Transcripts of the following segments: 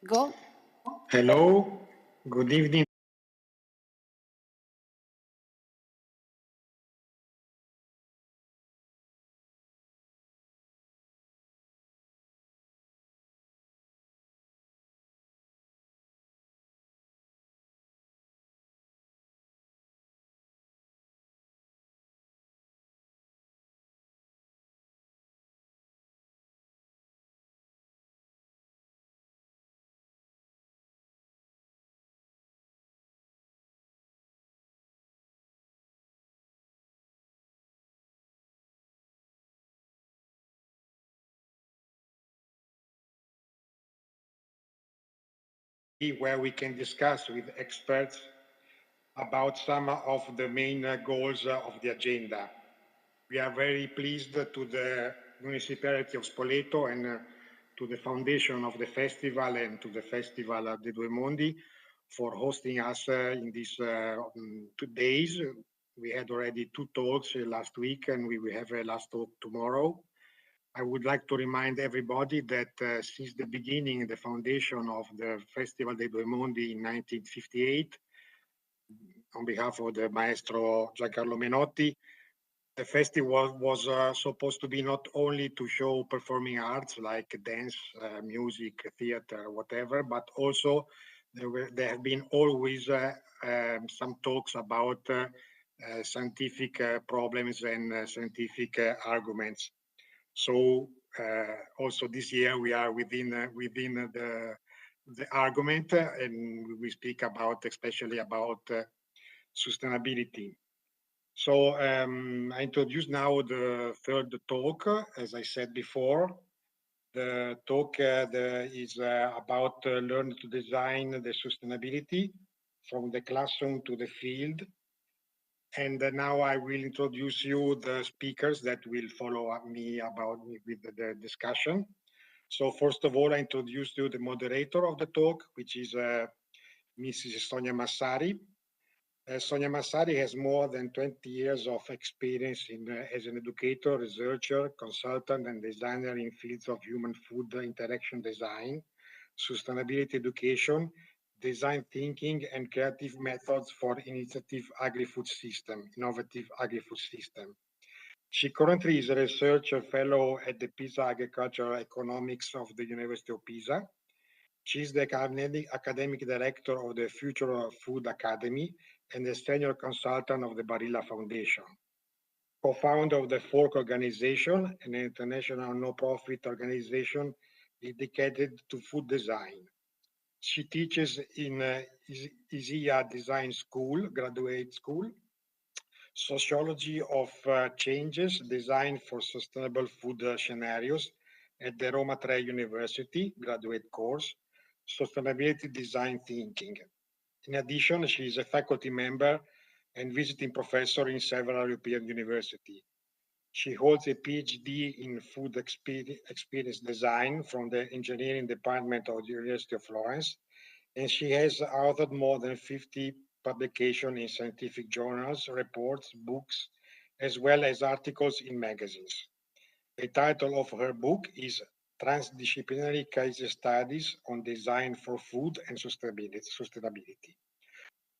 Go. Hello, good evening. Where we can discuss with experts about some of the main goals of the agenda. We are very pleased to the municipality of Spoleto and to the foundation of the festival and to the festival dei Due Mondi for hosting us in these 2 days. We had already 2 talks last week and we will have a last talk tomorrow. I would like to remind everybody that since the beginning, the foundation of the Festival dei Due Mondi in 1958, on behalf of the maestro Giancarlo Menotti, the festival was supposed to be not only to show performing arts like dance, music, theater, whatever, but also there have been always some talks about scientific problems and scientific arguments. So also this year we are within the argument, and we speak about especially about sustainability. So I introduce now the third talk. As I said before, the talk is about learn to design the sustainability from the classroom to the field. And now I will introduce you the speakers that will follow me with the discussion. So first of all, I introduce you the moderator of the talk, which is Mrs. Sonia Massari. Sonia Massari has more than 20 years of experience as an educator, researcher, consultant, and designer in fields of human food interaction design, sustainability education, design thinking, and creative methods for innovative agri-food system. She currently is a research fellow at the Pisa Agricultural Economics of the University of Pisa. She is the academic director of the Future Food Academy and the senior consultant of the Barilla Foundation. Co-founder of the Fork Organization, an international no-profit organization dedicated to food design. She teaches in ISIA Design School, graduate school, Sociology of Changes, Design for Sustainable Food Scenarios at the Roma Tre University, graduate course, Sustainability Design Thinking. In addition, she is a faculty member and visiting professor in several European universities. She holds a PhD in food experience design from the engineering department of the University of Florence, and she has authored more than 50 publications in scientific journals, reports, books, as well as articles in magazines. The title of her book is Transdisciplinary Case Studies on Design for Food and Sustainability.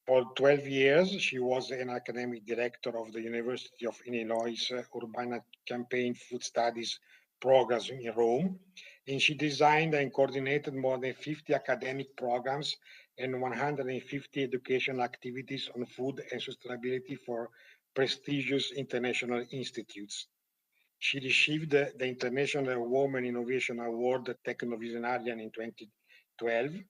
For 12 years, she was an academic director of the University of Illinois Urbana-Champaign Food Studies programs in Rome, and she designed and coordinated more than 50 academic programs and 150 educational activities on food and sustainability for prestigious international institutes. She received the International Women Innovation Award Tecnovisionarian in 2012,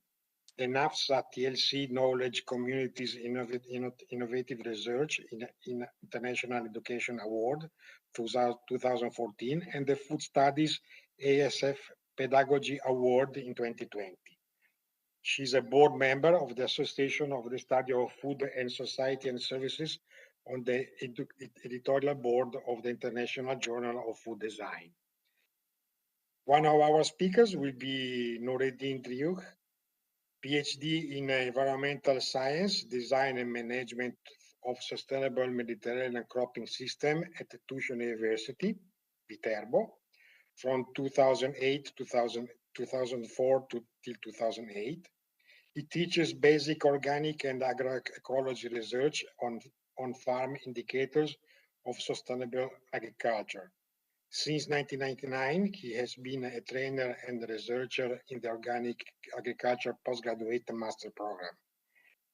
the NAFSA TLC Knowledge Communities Innovative Research in International Education Award 2014, and the Food Studies ASF Pedagogy Award in 2020. She's a board member of the Association of the Study of Food and Society and Services on the editorial board of the International Journal of Food Design. One of our speakers will be Noureddin Driouk, PhD in Environmental Science, Design and Management of Sustainable Mediterranean Cropping System at the Tuscio University, Viterbo, from 2008 to 2004 till 2008. He teaches basic organic and agroecology research on farm indicators of sustainable agriculture. Since 1999, he has been a trainer and researcher in the Organic Agriculture Postgraduate Master Program.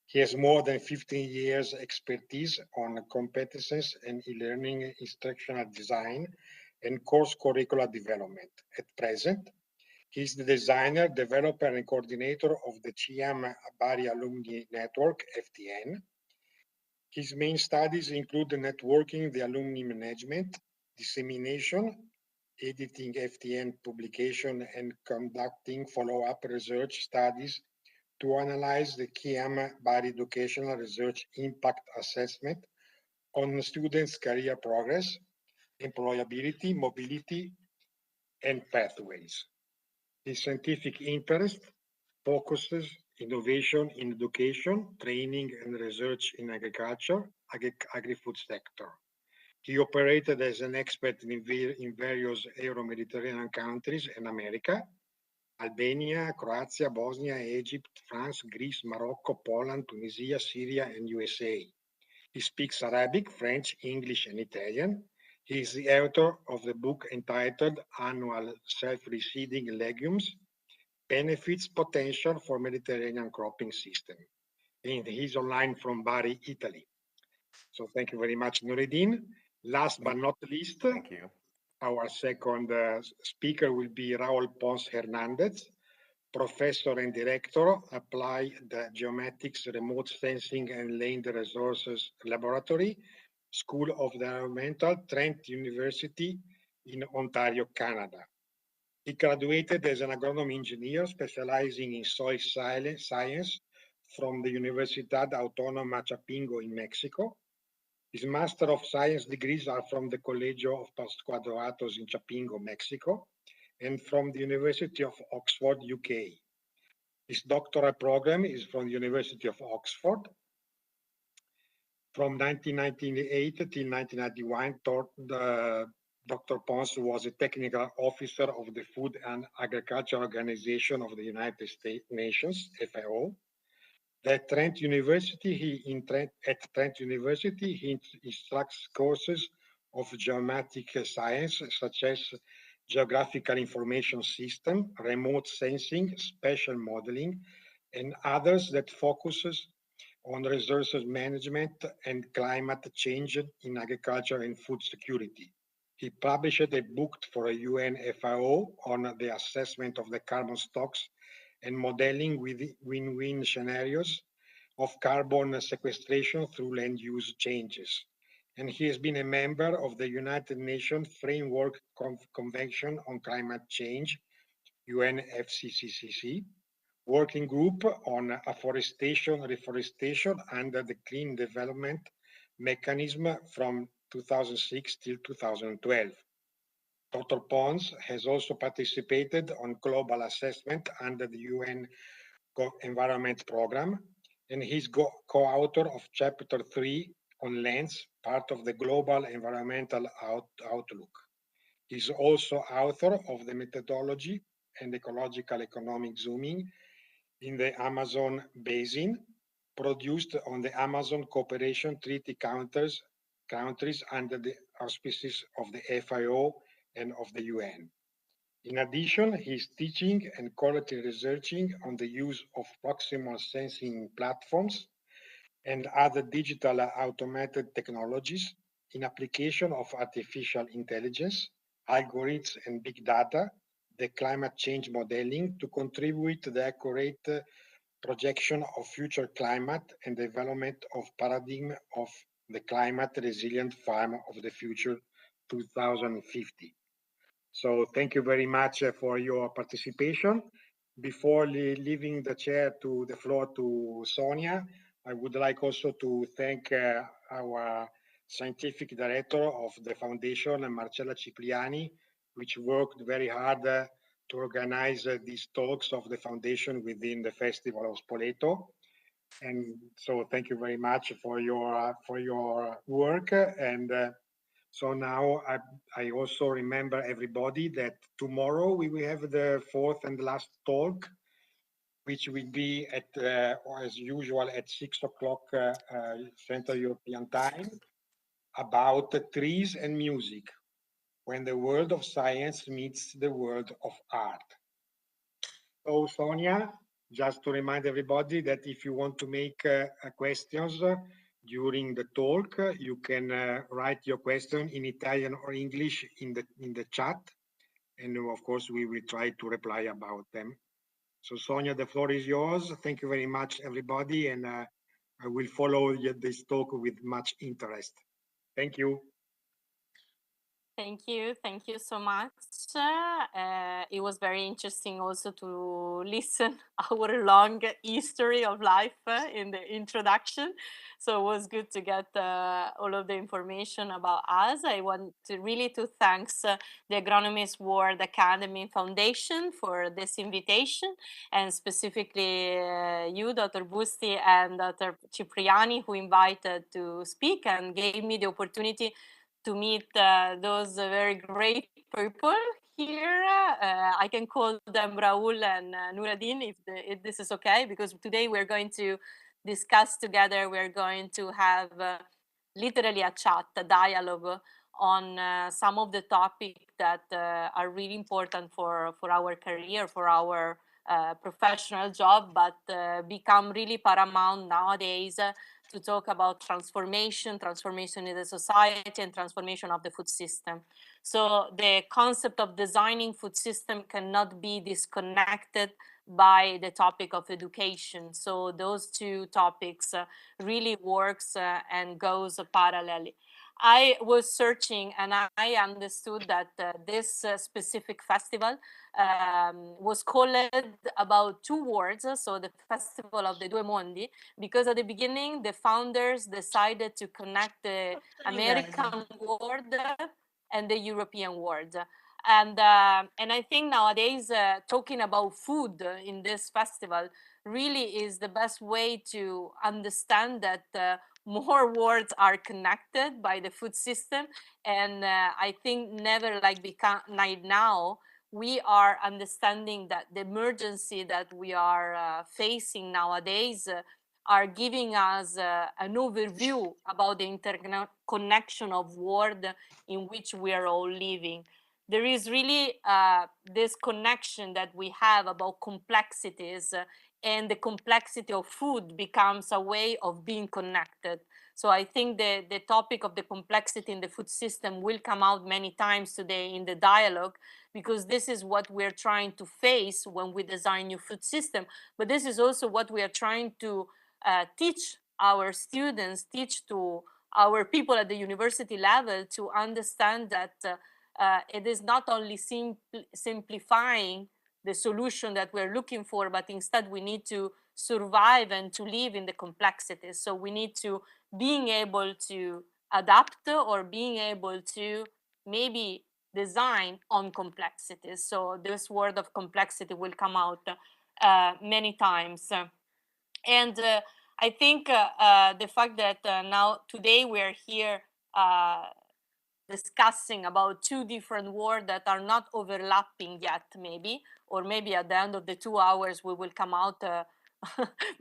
He has more than 15 years expertise on competences and e-learning instructional design and course curricular development. At present, he is the designer, developer, and coordinator of the CIAM Bari Alumni Network, FTN. His main studies include the networking, the alumni management, dissemination, editing FTN publication, and conducting follow-up research studies to analyze the CIAM Bari educational research impact assessment on students' career progress, employability, mobility, and pathways. His scientific interest focuses innovation in education, training, and research in agriculture, agri-food sector. He operated as an expert in various Euro-Mediterranean countries and America, Albania, Croatia, Bosnia, Egypt, France, Greece, Morocco, Poland, Tunisia, Syria, and USA. He speaks Arabic, French, English, and Italian. He is the author of the book entitled Annual Self-Reseeding Legumes, Benefits Potential for Mediterranean Cropping System. And he's online from Bari, Italy. So thank you very much, Noureddin. Last but not least, thank you. Our second speaker will be Raul Pons Hernandez, Professor and Director, Applied Geomatics Remote Sensing and Land Resources Laboratory, School of Environmental, Trent University in Ontario, Canada. He graduated as an agronomy engineer specializing in soil science from the Universidad Autónoma Chapingo in Mexico. His Master of Science degrees are from the Colegio of Postgraduados in Chapingo, Mexico, and from the University of Oxford, UK. His doctoral program is from the University of Oxford. From 1998 till 1991, Dr. Pons was a technical officer of the Food and Agriculture Organization of the United States Nations, FAO. At Trent University, he instructs courses of geomatic science, such as geographical information system, remote sensing, spatial modeling, and others that focuses on resources management and climate change in agriculture and food security. He published a book for a UN FAO on the assessment of the carbon stocks and modeling with win-win scenarios of carbon sequestration through land use changes. And he has been a member of the United Nations Framework Convention on Climate Change, UNFCCC, working group on afforestation, reforestation under the Clean Development Mechanism from 2006 till 2012. Dr. Pons has also participated on global assessment under the UN Environment Program, and he's co-author of Chapter 3 on lands, part of the Global Environmental Outlook. He's also author of the Methodology and Ecological Economic Zooming in the Amazon Basin, produced on the Amazon Cooperation Treaty countries under the auspices of the FAO and of the UN. In addition, he is teaching and quality researching on the use of proximal sensing platforms and other digital automated technologies in application of artificial intelligence, algorithms, and big data, the climate change modeling to contribute to the accurate projection of future climate and development of paradigm of the climate resilient farm of the future 2050. So thank you very much for your participation. Before leaving the floor to Sonia, I would like also to thank our scientific director of the foundation, Marcella Cipriani, which worked very hard to organize these talks of the foundation within the Festival of Spoleto. And so thank you very much for your work. And So now I also remember everybody that tomorrow we will have the fourth and last talk, which will be at, as usual, at 6 o'clock Central European Time, about trees and music, when the world of science meets the world of art. So Sonia, just to remind everybody that if you want to make questions during the talk, you can write your question in Italian or English in the chat, and of course we will try to reply about them. So Sonia, the floor is yours. Thank you very much, everybody, and I will follow this talk with much interest. Thank you. Thank you so much. It was very interesting also to listen our long history of life in the introduction. So it was good to get all of the information about us. I want to really to thanks the Agronomist World Academy Foundation for this invitation, and specifically you, Dr. Busti, and Dr. Cipriani, who invited to speak and gave me the opportunity to meet those very great people here. I can call them Raul and Nuradin if this is okay, because today we're going to discuss together. We're going to have literally a chat, a dialogue on some of the topics that are really important for our career, for our professional job, but become really paramount nowadays to talk about transformation in the society and transformation of the food system. So the concept of designing food system cannot be disconnected by the topic of education. So those two topics really works and goes parallelly. I was searching and I understood that this specific festival was called about two words, so the Festival of the Due Mondi, because at the beginning the founders decided to connect the American world and the European world. And I think nowadays talking about food in this festival really is the best way to understand that more worlds are connected by the food system. And I think never like now, we are understanding that the emergency that we are facing nowadays are giving us an overview about the interconnection of world in which we are all living. There is really this connection that we have about complexities, and the complexity of food becomes a way of being connected. So I think the topic of the complexity in the food system will come out many times today in the dialogue, because this is what we're trying to face when we design new food system. But this is also what we are trying to teach our students, teach to our people at the university level, to understand that it is not only simplifying the solution that we're looking for, but instead we need to survive and to live in the complexities. So we need to being able to adapt, or being able to maybe design on complexities. So this word of complexity will come out many times. And I think the fact that now today we're here discussing about two different words that are not overlapping yet, maybe, or maybe at the end of the 2 hours we will come out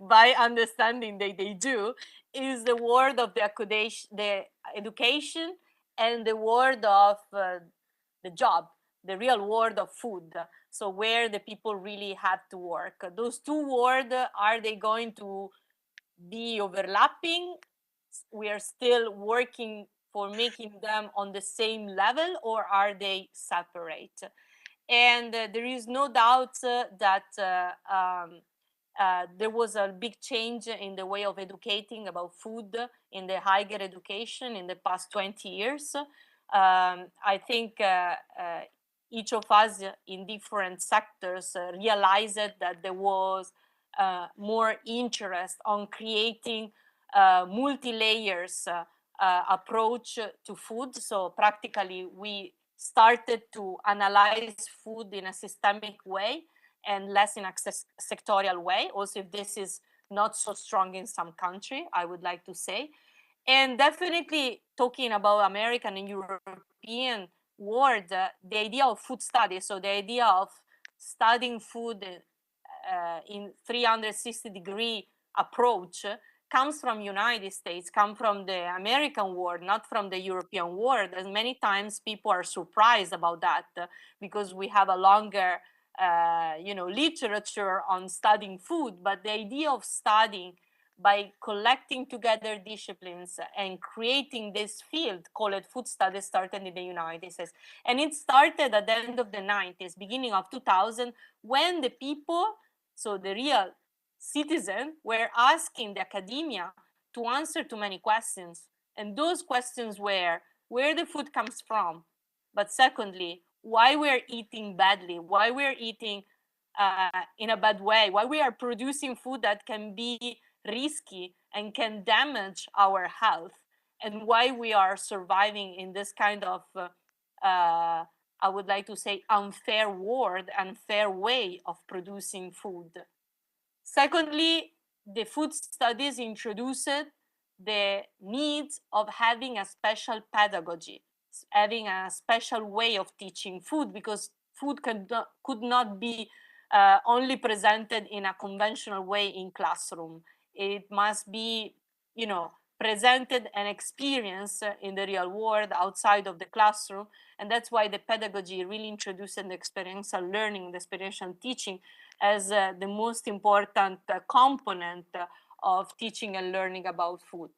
by understanding that they do, is the word of the education and the word of the job, the real world of food. So where the people really have to work. Those two words, are they going to be overlapping? We are still working for making them on the same level, or are they separate? And there is no doubt that there was a big change in the way of educating about food in the higher education in the past 20 years. I think each of us in different sectors realized that there was more interest on creating multi-layers approach to food. So practically we started to analyze food in a systemic way and less in a sectorial way. Also, if this is not so strong in some country, I would like to say. And definitely talking about American and European world, the idea of food studies, so the idea of studying food in 360-degree approach comes from United States, come from the American world, not from the European world. And many times people are surprised about that because we have a longer literature on studying food, but the idea of studying by collecting together disciplines and creating this field called food studies started in the United States. And it started at the end of the 90s, beginning of 2000, when the people, so the real citizen, were asking the academia to answer to many questions. And those questions were where the food comes from, but secondly, why we're eating badly, why we're eating in a bad way, why we are producing food that can be risky and can damage our health, and why we are surviving in this kind of I would like to say unfair world, unfair way of producing food. Secondly, the food studies introduced the needs of having a special pedagogy, having a special way of teaching food, because food could not be only presented in a conventional way in classroom. It must be, presented and experienced in the real world outside of the classroom. And that's why the pedagogy really introduced the experiential learning, the experiential teaching as the most important component of teaching and learning about food.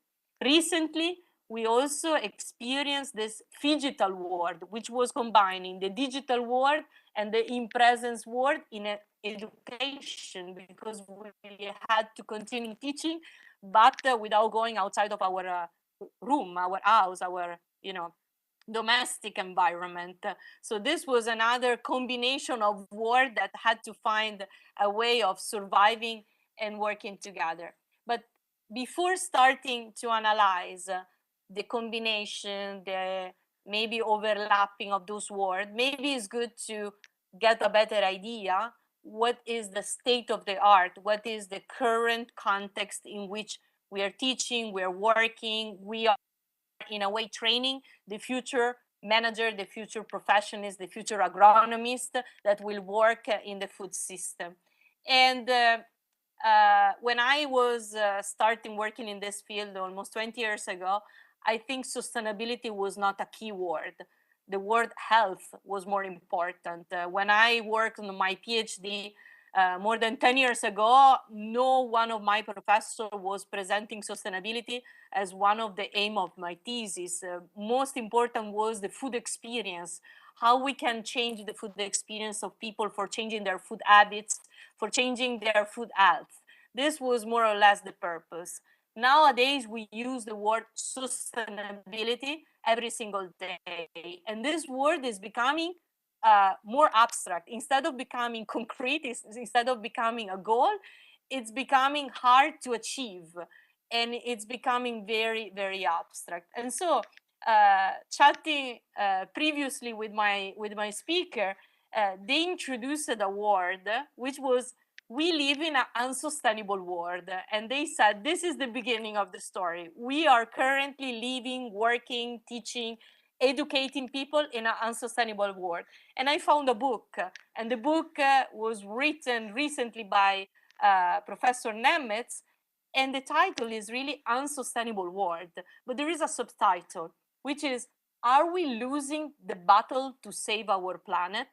Recently, we also experienced this phygital world, which was combining the digital world and the in-presence world in education, because we had to continue teaching, but without going outside of our room, our house, our, domestic environment. So this was another combination of world that had to find a way of surviving and working together. But before starting to analyze the combination, the maybe overlapping of those words, maybe it's good to get a better idea what is the state of the art, what is the current context in which we are teaching, we're working, we are in a way training the future manager, the future professionist, the future agronomist that will work in the food system. And when I was starting working in this field almost 20 years ago, I think sustainability was not a key word. The word health was more important. When I worked on my PhD more than 10 years ago, no one of my professors was presenting sustainability as one of the aim of my thesis. Most important was the food experience, how we can change the food experience of people for changing their food habits, for changing their food health. This was more or less the purpose. Nowadays, we use the word sustainability every single day. And this word is becoming more abstract. Instead of becoming concrete, instead of becoming a goal, it's becoming hard to achieve. And it's becoming very, very abstract. And so, chatting previously with my speaker, they introduced a word which was we live in an unsustainable world. And they said, this is the beginning of the story. We are currently living, working, teaching, educating people in an unsustainable world. And I found a book, and the book was written recently by Professor Nemetz, and the title is really Unsustainable World. But there is a subtitle, which is, are we losing the battle to save our planet?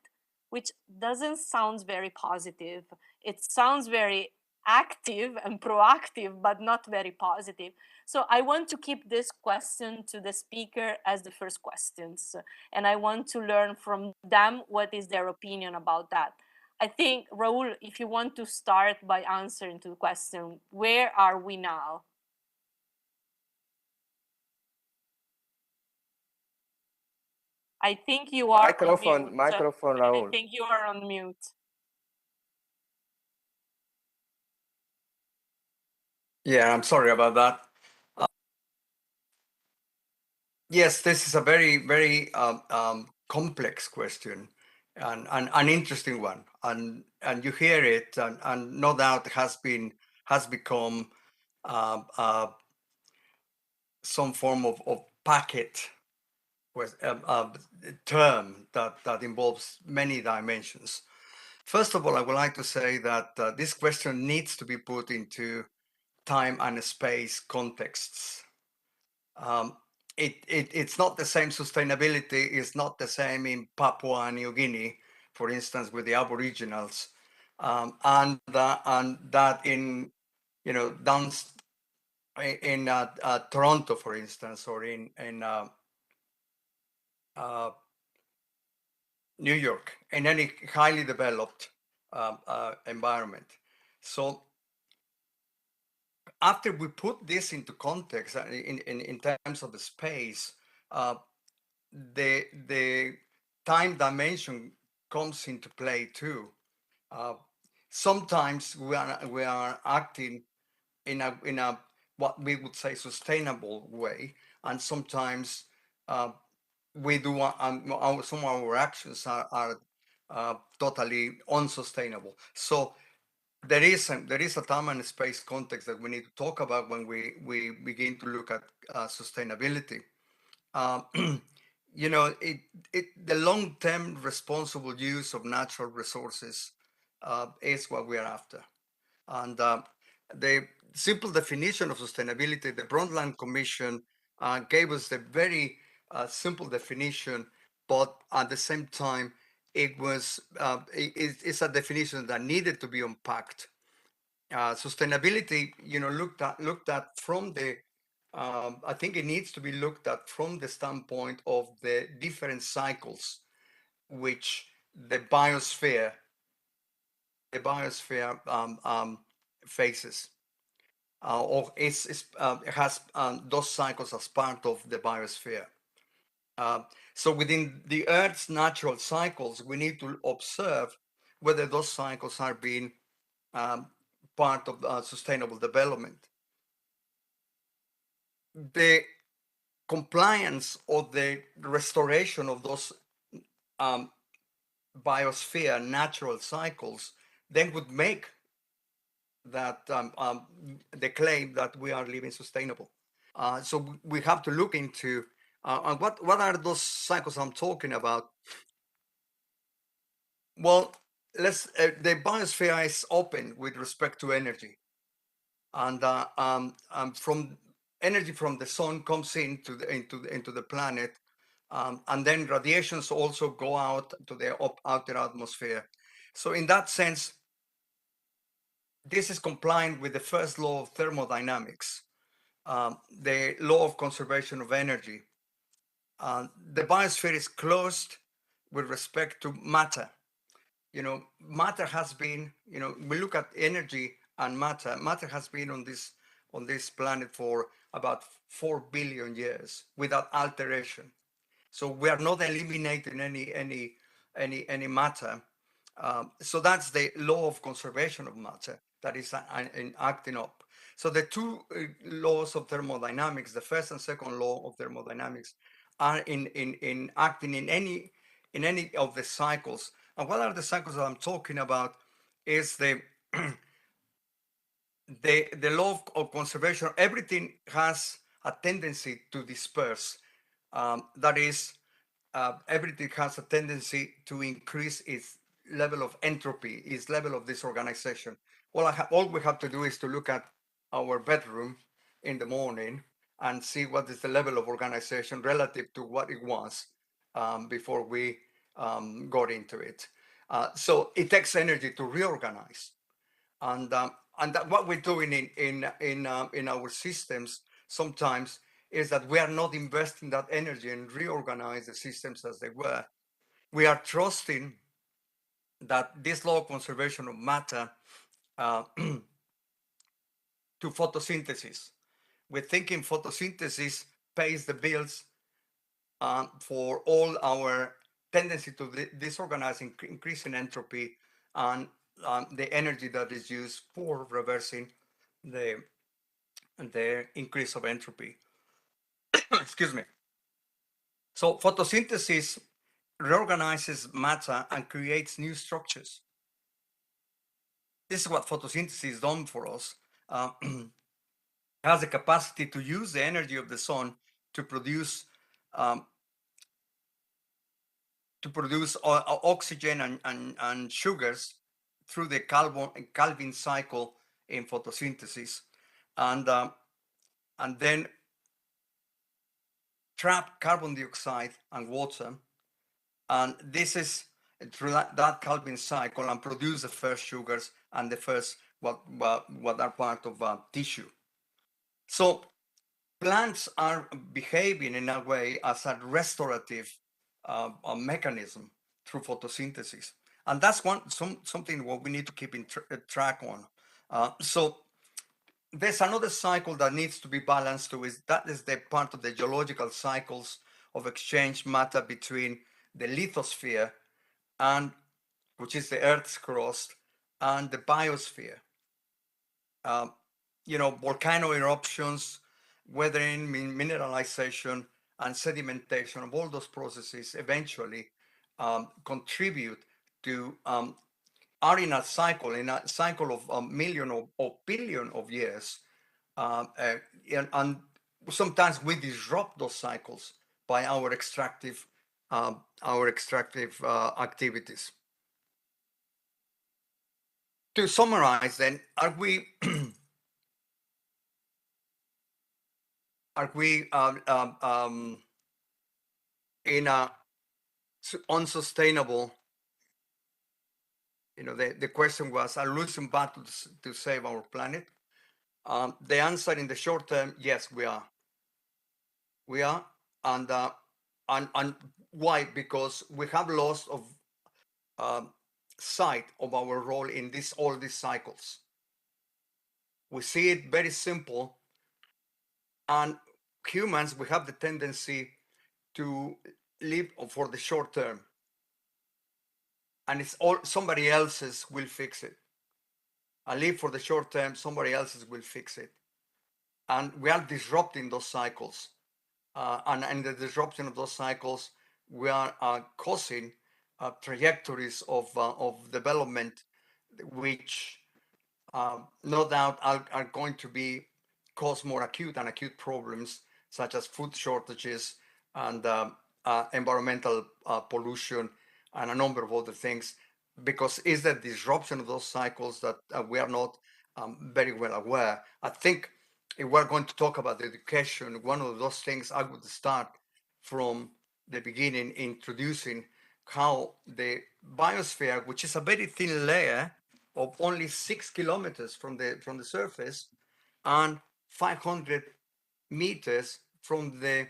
Which doesn't sound very positive. It sounds very active and proactive, but not very positive. So I want to keep this question to the speaker as the first questions. And I want to learn from them what is their opinion about that. I think, Raul, if you want to start by answering to the question, where are we now? I think you are on mute. Microphone, I Raul. think you are on mute. Yeah, I'm sorry about that. Yes, this is a very, very complex question and an interesting one, and you hear it, and no doubt has become some form of packet with term that involves many dimensions. First of all, I would like to say that this question needs to be put into time and space contexts. It's not the same. Sustainability is not the same in Papua New Guinea, for instance, with the Aboriginals, and that in down in Toronto, for instance, or in New York, in any highly developed environment. So after we put this into context in terms of the space, the time dimension comes into play too. Sometimes we are acting in a what we would say sustainable way, and sometimes we do some of our actions are totally unsustainable. So there is a time and space context that we need to talk about when we begin to look at sustainability. The long-term responsible use of natural resources is what we are after. And the simple definition of sustainability, the Brundtland Commission gave us a very simple definition, but at the same time, it's a definition that needed to be unpacked. Sustainability, looked at from the I think it needs to be looked at from the standpoint of the different cycles which the biosphere faces, or has those cycles as part of the biosphere. So within the Earth's natural cycles, we need to observe whether those cycles are being part of sustainable development. The compliance or the restoration of those biosphere natural cycles then would make that the claim that we are living sustainable. So we have to look into what are those cycles I'm talking about. Well, the biosphere is open with respect to energy, and from energy from the sun comes into the planet, and then radiations also go out to the outer atmosphere. So in that sense, this is compliant with the first law of thermodynamics, the law of conservation of energy. The biosphere is closed with respect to matter. Matter has been, we look at energy and matter. Matter has been on this planet for about 4 billion years without alteration. So we are not eliminating any matter. So that's the law of conservation of matter that is acting up. So the two laws of thermodynamics, the first and second law of thermodynamics, are in acting in any of the cycles. And what are the cycles that I'm talking about? Is the law of conservation. Everything has a tendency to disperse. That is, everything has a tendency to increase its level of entropy, its level of disorganization. All we have to do is to look at our bedroom in the morning and see what is the level of organization relative to what it was before we got into it. So it takes energy to reorganize, and what we're doing in our systems sometimes is that we are not investing that energy and reorganize the systems as they were. We are trusting that this law of conservation of matter to photosynthesis. We're thinking photosynthesis pays the bills for all our tendency to disorganize, increasing entropy, and the energy that is used for reversing the increase of entropy. Excuse me. So photosynthesis reorganizes matter and creates new structures. This is what photosynthesis is done for us. has the capacity to use the energy of the sun to produce oxygen and sugars through the Calvin cycle in photosynthesis, and then trap carbon dioxide and water, and this is through that Calvin cycle, and produce the first sugars and the first what are part of tissue. So plants are behaving in a way as a restorative a mechanism through photosynthesis, and that's something what we need to keep in track on. So there's another cycle that needs to be balanced too, that is the part of the geological cycles of exchange matter between the lithosphere, and which is the Earth's crust, and the biosphere. Volcano eruptions, weathering, mineralization, and sedimentation of all those processes eventually contribute to are in a cycle of a million or billion of years, and sometimes we disrupt those cycles by our extractive activities. To summarize, then, are we in a unsustainable? The question was, are losing battles to save our planet? The answer in the short term, yes, we are. We are, and why? Because we have lost of sight of our role in all these cycles. We see it very simple, and humans, we have the tendency to live for the short term, and it's all somebody else's will fix it. I live for the short term, somebody else's will fix it, and we are disrupting those cycles, and in the disruption of those cycles, we are causing trajectories of development, which no doubt are going to cause more acute problems, such as food shortages and environmental pollution and a number of other things, because it's the disruption of those cycles that we are not very well aware. I think if we're going to talk about education, one of those things I would start from the beginning, introducing how the biosphere, which is a very thin layer of only 6 kilometers from the surface and 500 meters from the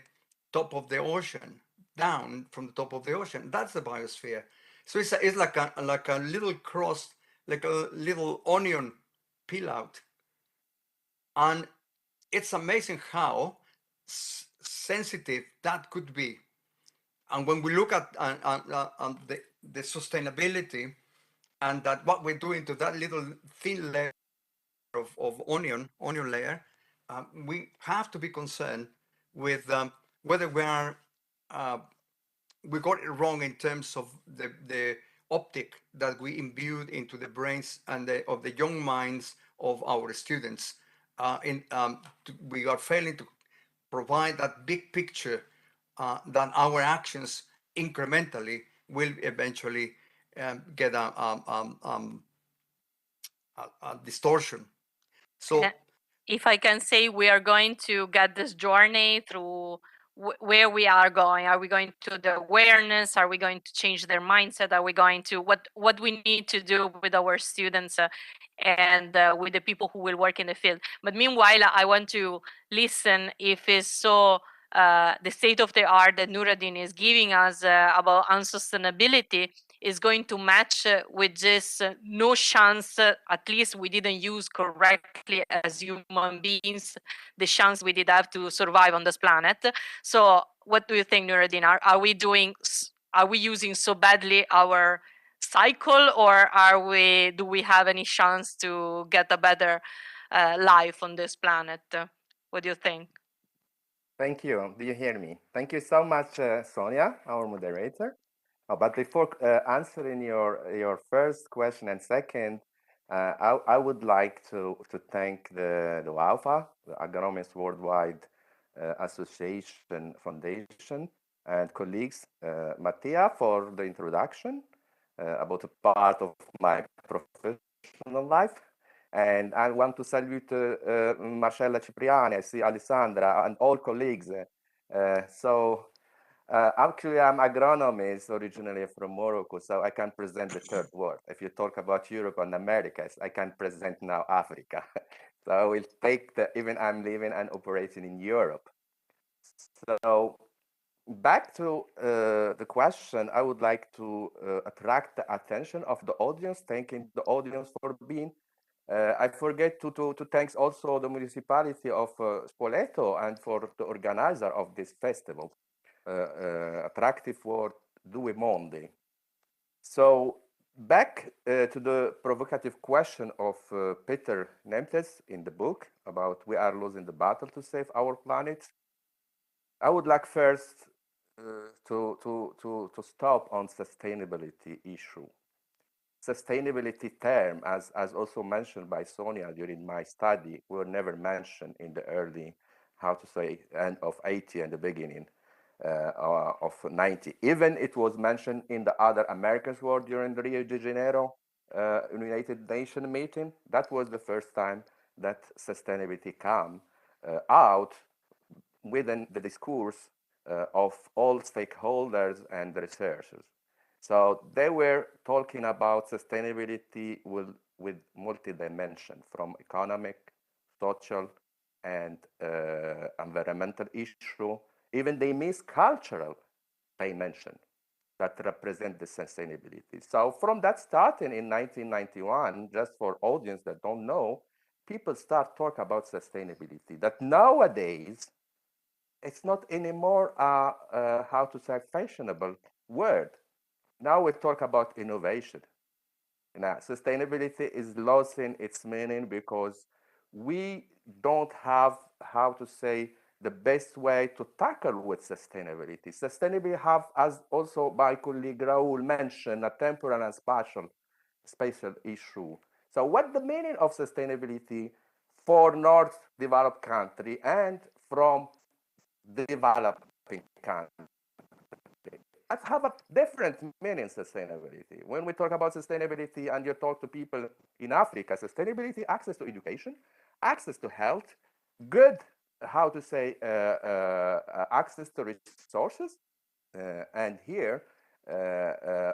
top of the ocean, down from the top of the ocean. That's the biosphere. So it's like a little crust, like a little onion peel out, and it's amazing how sensitive that could be. And when we look at the sustainability, and that what we're doing to that little thin layer of onion layer, we have to be concerned with whether we got it wrong in terms of the optic that we imbued into the brains and of the young minds of our students. We are failing to provide that big picture that our actions incrementally will eventually get a distortion. So if I can say, we are going to get this journey through where we are going. Are we going to the awareness? Are we going to change their mindset? Are we going to what we need to do with our students and with the people who will work in the field? But meanwhile, I want to listen if it's so the state of the art that Nuruddin is giving us about unsustainability is going to match with this no chance, at least we didn't use correctly as human beings, the chance we did have to survive on this planet. So what do you think, Nuruddin? Are we using so badly our cycle, or do we have any chance to get a better life on this planet? What do you think? Thank you. Do you hear me? Thank you so much, Sonia, our moderator. But before answering your first question and second, I would like to thank the WAFA, the Agronomists Worldwide Association Foundation, and colleagues, Mattia, for the introduction about a part of my professional life. And I want to salute Marcella Cipriani, I see Alessandra, and all colleagues. Actually, I'm agronomist originally from Morocco, so I can present the third world. If you talk about Europe and Americas, I can present now Africa. So I will take even I'm living and operating in Europe. So back to the question, I would like to attract the attention of the audience, thanking the audience for being. I forget to thank also the municipality of Spoleto and for the organizer of this festival. Attractive word, Due Mondi. So back to the provocative question of Peter Nemtes in the book about we are losing the battle to save our planet. I would like first to stop on sustainability issue. Sustainability term, as also mentioned by Sonia during my study, were never mentioned in the early, how to say, end of 80 and the beginning of 90. Even it was mentioned in the other Americans war during the Rio de Janeiro United Nations meeting. That was the first time that sustainability came out within the discourse of all stakeholders and researchers. So they were talking about sustainability with multi-dimension, from economic, social, and environmental issue. Even they miss cultural dimension that represent the sustainability. So from that starting in 1991, just for audience that don't know, people start talk about sustainability. That nowadays it's not anymore how to say fashionable word. Now we talk about innovation. Now, sustainability is losing its meaning because we don't have how to say the best way to tackle with sustainability. Sustainability have, as also my colleague Raul mentioned, a temporal and spatial issue. So what the meaning of sustainability for North developed country and from developing country? I have a different meaning sustainability. When we talk about sustainability and you talk to people in Africa, sustainability, access to education, access to health, good, how to say, access to resources, and here,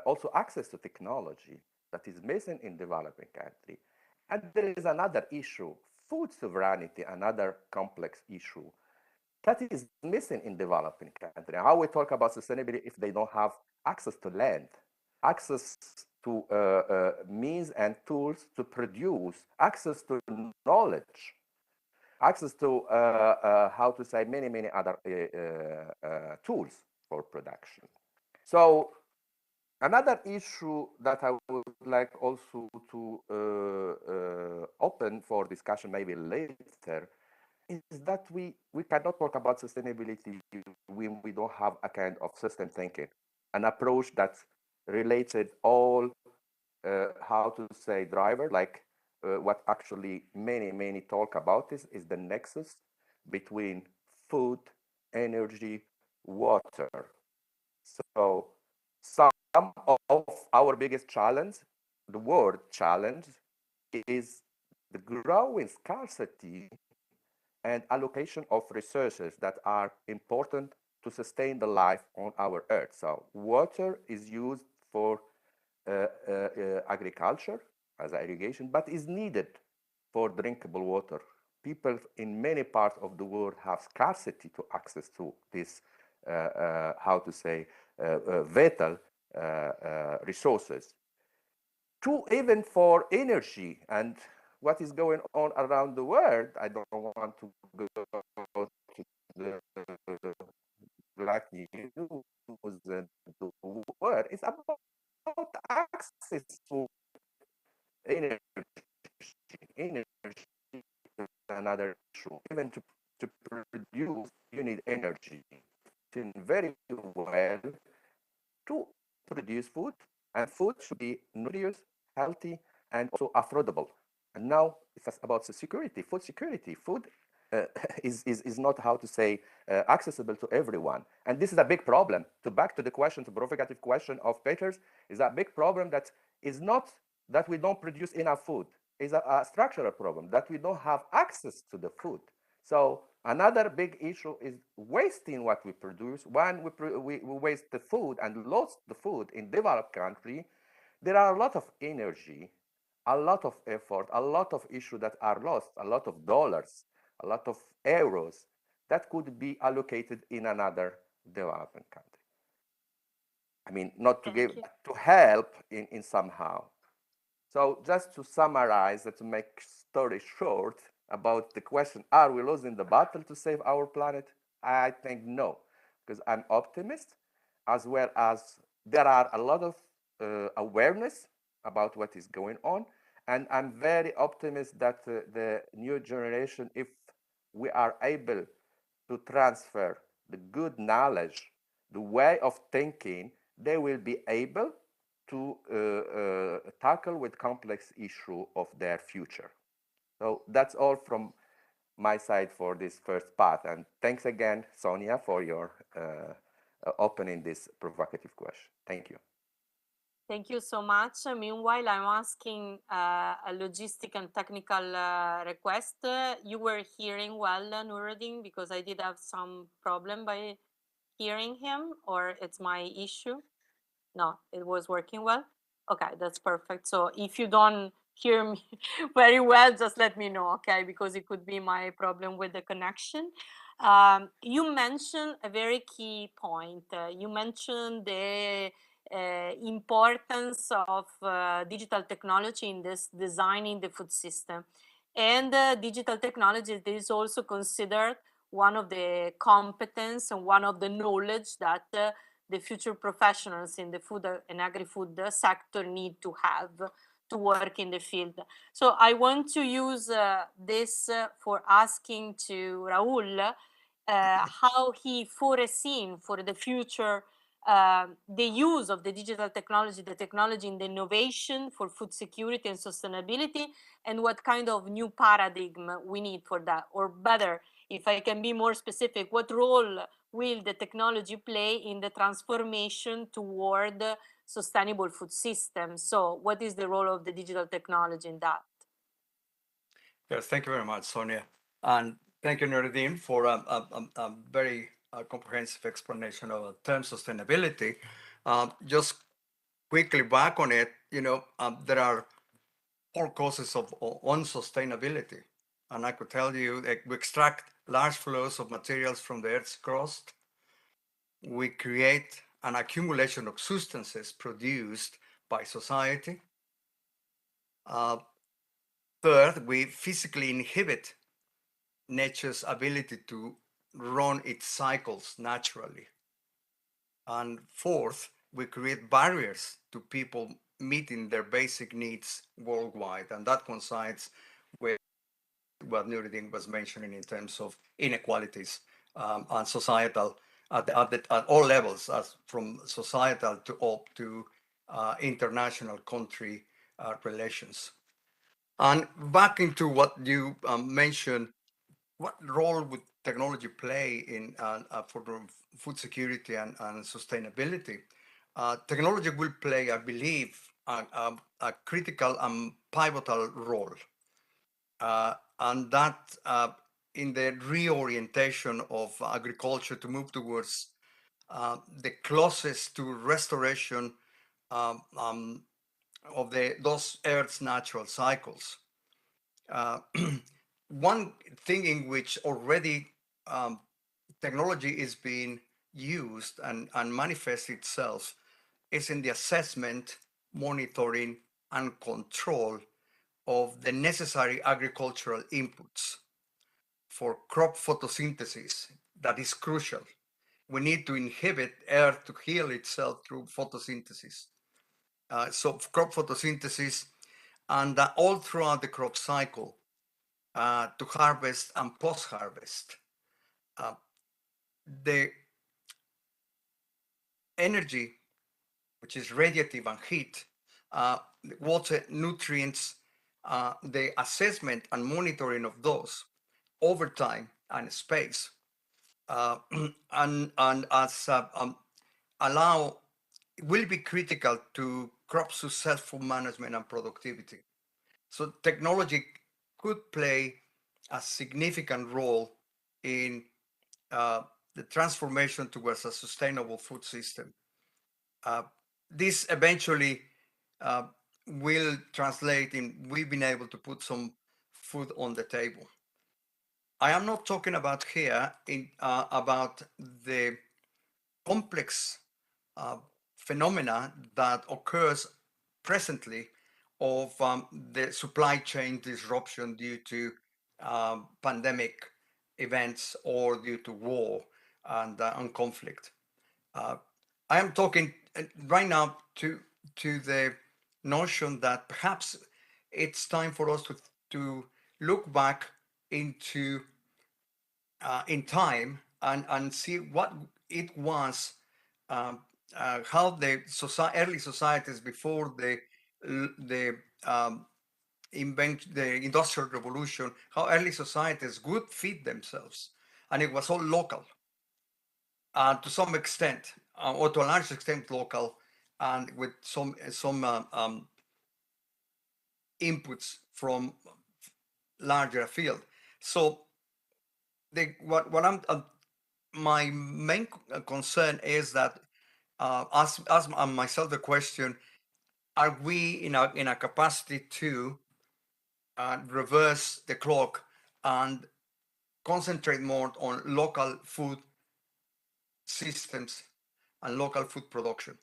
also access to technology that is missing in developing country. And there is another issue, food sovereignty, another complex issue that is missing in developing countries. How we talk about sustainability if they don't have access to land, access to means and tools to produce, access to knowledge, access to how to say many other tools for production. So another issue that I would like also to open for discussion maybe later is that we cannot talk about sustainability when we don't have a kind of system thinking, an approach that related all, how to say, driver, like what actually many talk about is the nexus between food, energy, water. So some of our biggest challenge, the world challenge, is the growing scarcity and allocation of resources that are important to sustain the life on our earth. So water is used for agriculture as irrigation, but is needed for drinkable water. People in many parts of the world have scarcity to access to this, how to say, vital resources. To even for energy and what is going on around the world, I don't want to go to the black news and the world. It's about access to energy. Energy is another issue. Even to produce, you need energy. Very well to produce food, and food should be nutritious, healthy, and also affordable. And now it's about the security, food security. Food is not, how to say, accessible to everyone. And this is a big problem. To back to the question, to provocative question of Peters, is a big problem that is not that we don't produce enough food. It's a structural problem that we don't have access to the food. So another big issue is wasting what we produce. When we waste the food and lost the food in developed country, there are a lot of energy, a lot of effort, a lot of issues that are lost, a lot of dollars, a lot of euros that could be allocated in another developing country. I mean, not to give, to help in somehow. So just to summarize and to make story short about the question, are we losing the battle to save our planet? I think no, because I'm optimist, as well as there are a lot of awareness about what is going on. And I'm very optimistic that the new generation, if we are able to transfer the good knowledge, the way of thinking, they will be able to tackle with complex issue of their future. So that's all from my side for this first part. And thanks again, Sonia, for your opening this provocative question. Thank you. Thank you so much. Meanwhile, I'm asking a logistic and technical request. You were hearing well, Nuruddin, because I did have some problem by hearing him, or it's my issue? No, it was working well. Okay, that's perfect. So if you don't hear me very well, just let me know, okay? Because it could be my problem with the connection. You mentioned a very key point. You mentioned the importance of digital technology in this designing the food system. And digital technology is also considered one of the competence and one of the knowledge that the future professionals in the food and agri-food sector need to have to work in the field. So I want to use this for asking to Raul how he foreseen for the future the use of the digital technology, the technology in the innovation for food security and sustainability, and what kind of new paradigm we need for that. Or better, if I can be more specific, what role will the technology play in the transformation toward sustainable food systems? So what is the role of the digital technology in that? Yes, thank you very much, Sonia. And thank you, Nuruddin, for a very comprehensive explanation of the term sustainability. Just quickly back on it, there are 4 causes of unsustainability. And I could tell you that we extract large flows of materials from the Earth's crust. We create an accumulation of substances produced by society. Third, we physically inhibit nature's ability to run its cycles naturally. And fourth, we create barriers to people meeting their basic needs worldwide. And that coincides with what Nuruddin was mentioning in terms of inequalities and societal at all levels, as from societal to international country relations. And back into what you mentioned, what role would technology play in for food security and sustainability? Technology will play, I believe, a critical and pivotal role, and that in the reorientation of agriculture to move towards the closest to restoration of those Earth's natural cycles. One thing in which already technology is being used and manifests itself is in the assessment, monitoring, and control of the necessary agricultural inputs for crop photosynthesis. That is crucial. We need to inhibit Earth to heal itself through photosynthesis. So crop photosynthesis, and all throughout the crop cycle, to harvest and post-harvest. The energy, which is radiative and heat, water, nutrients, the assessment and monitoring of those over time and space, and as allow will be critical to crop successful management and productivity. So technology could play a significant role in the transformation towards a sustainable food system. This eventually uh, will translate in we've been able to put some food on the table. I am not talking about here about the complex uh, phenomena that occurs presently of the supply chain disruption due to pandemic events or due to war and conflict. Uh, I am talking right now to the notion that perhaps it's time for us to look back into in time and see what it was, um, how the early societies before the the industrial revolution, how early societies would feed themselves, and it was all local, to some extent, or to a large extent local, and with some inputs from larger field. So what I'm my main concern is that ask myself the question: are we in a capacity to reverse the clock and concentrate more on local food systems and local food production?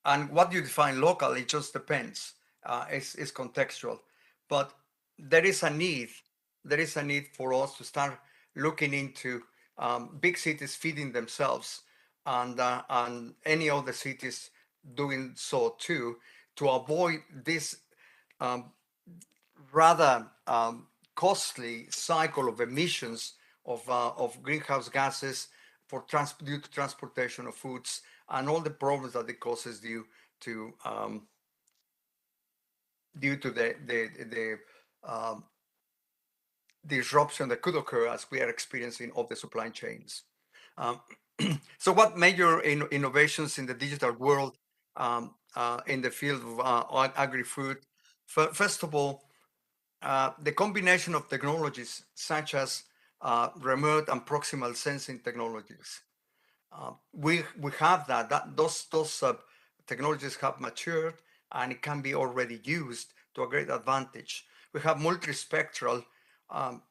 And what you define local, it just depends. It's contextual, but there is a need. There is a need for us to start looking into big cities feeding themselves, and any other cities doing so too, to avoid this um, rather costly cycle of emissions of greenhouse gases due to transportation of foods and all the problems that it causes to due to the um, disruption that could occur as we are experiencing of the supply chains. Um, so what major innovations in the digital world in the field of agri-food? First of all, the combination of technologies such as remote and proximal sensing technologies. We have those technologies have matured and it can be already used to a great advantage. We have multispectral, um,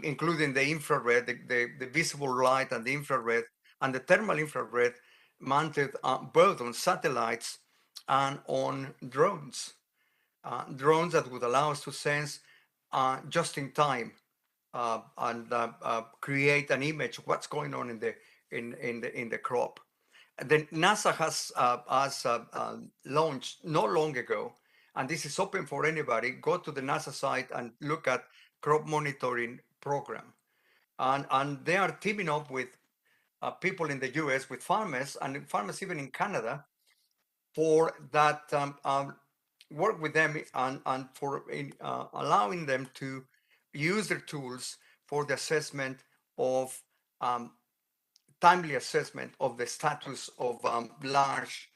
including the infrared, the visible light and the infrared, and the thermal infrared mounted both on satellites and on drones. Drones that would allow us to sense just in time and create an image of what's going on in the crop. And then NASA has launched not long ago, and this is open for anybody. Go to the NASA site and look at crop monitoring program, and they are teaming up with people in the U.S. with farmers and farmers even in Canada for that work with them and for allowing them to use their tools for the assessment of um, timely assessment of the status of large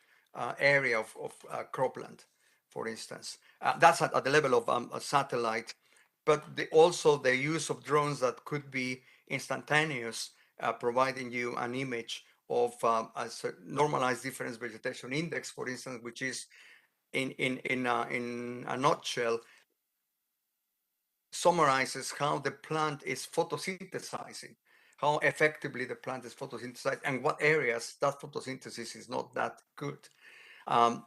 area of cropland, for instance. That's at the level of a satellite, but also the use of drones that could be instantaneous, providing you an image of a normalized difference vegetation index, for instance, which is in a nutshell summarizes how the plant is photosynthesizing, how effectively the plant is photosynthesized, and what areas that photosynthesis is not that good. Um,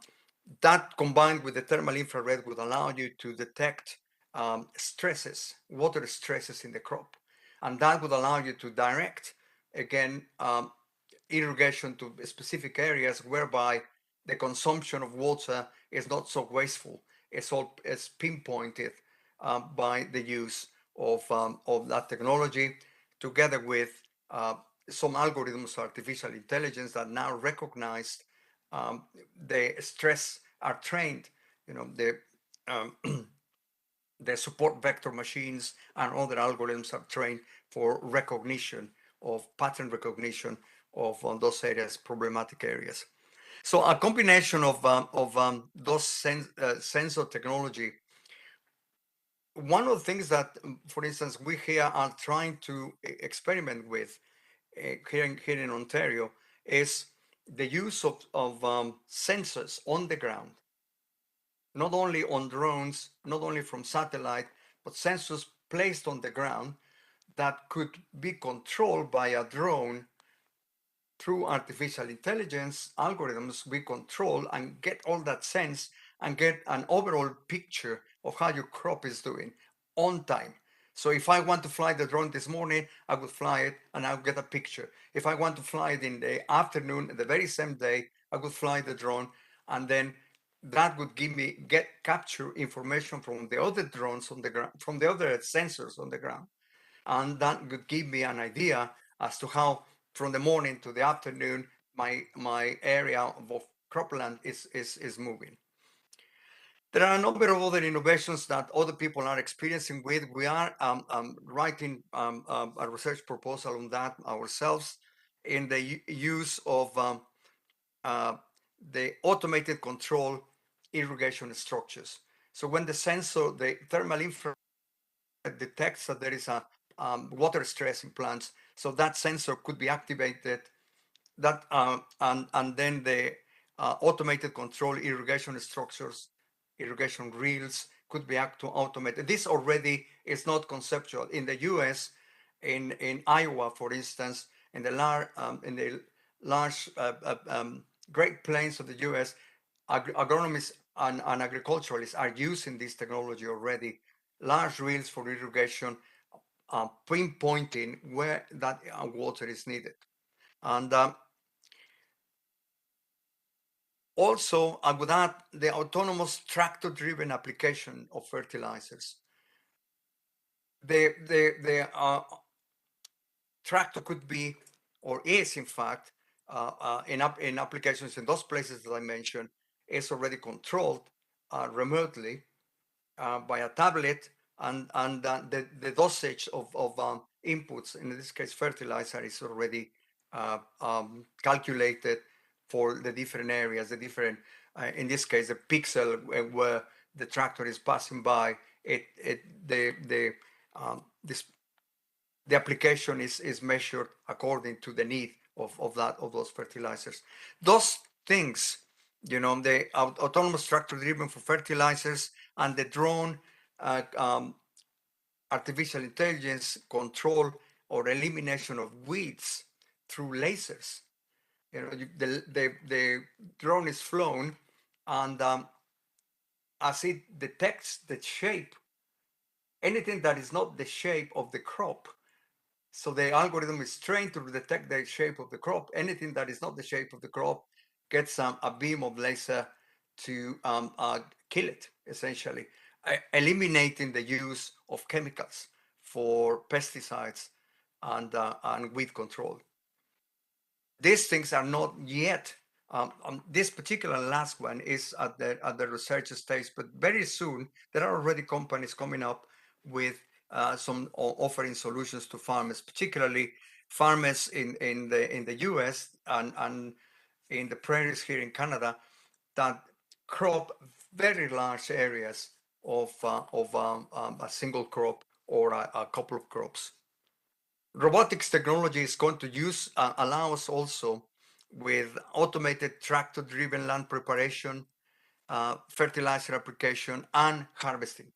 that combined with the thermal infrared would allow you to detect stresses, water stresses in the crop. And that would allow you to direct, again, irrigation to specific areas whereby the consumption of water is not so wasteful. It's pinpointed by the use of that technology, together with some algorithms, artificial intelligence that now recognize the stress are trained, um, the support vector machines and other algorithms are trained for recognition of pattern recognition of those areas, problematic areas. So a combination of those sensor technology. One of the things that, for instance, we here are trying to experiment with here in Ontario is the use of sensors on the ground, not only on drones, not only from satellite, but sensors placed on the ground that could be controlled by a drone through artificial intelligence algorithms. We control and get all that sense and get an overall picture of how your crop is doing on time. So if I want to fly the drone this morning, I would fly it and I'll get a picture. If I want to fly it in the afternoon, the very same day, I would fly the drone, and then that would capture information from the other drones on the ground, from the other sensors on the ground. And that would give me an idea as to how from the morning to the afternoon, my area of cropland is moving. There are a number of other innovations that other people are experiencing with. We are writing a research proposal on that ourselves in the use of the automated control irrigation structures. So when the sensor, the thermal infrared detects that there is a water stress in plants, so that sensor could be activated, that and then the automated control irrigation structures, irrigation reels could be automated. This already is not conceptual. In the US, in Iowa, for instance, in the large Great Plains of the US, agronomists and agriculturalists are using this technology already, large reels for irrigation, pinpointing where that water is needed. And also, I would add the autonomous tractor-driven application of fertilizers. The tractor could be, or is in fact, in applications in those places that I mentioned, is already controlled remotely by a tablet, and the dosage of inputs, in this case fertilizer, is already calculated for the different areas, the different, in this case, the pixel where the tractor is passing by. The application is measured according to the need of those fertilizers. Those things, the autonomous tractor-driven for fertilizers and the drone artificial intelligence control or elimination of weeds through lasers. The drone is flown, and as it detects the shape, anything that is not the shape of the crop, so the algorithm is trained to detect the shape of the crop. Anything that is not the shape of the crop gets a beam of laser to kill it, essentially, eliminating the use of chemicals for pesticides and weed control. These things are not yet, this particular last one is at the research stage, but very soon there are already companies coming up with some offering solutions to farmers, particularly farmers in the US and in the prairies here in Canada, that crop very large areas of a single crop or a couple of crops. Robotics technology is going to allow us also with automated tractor-driven land preparation, fertilizer application, and harvesting.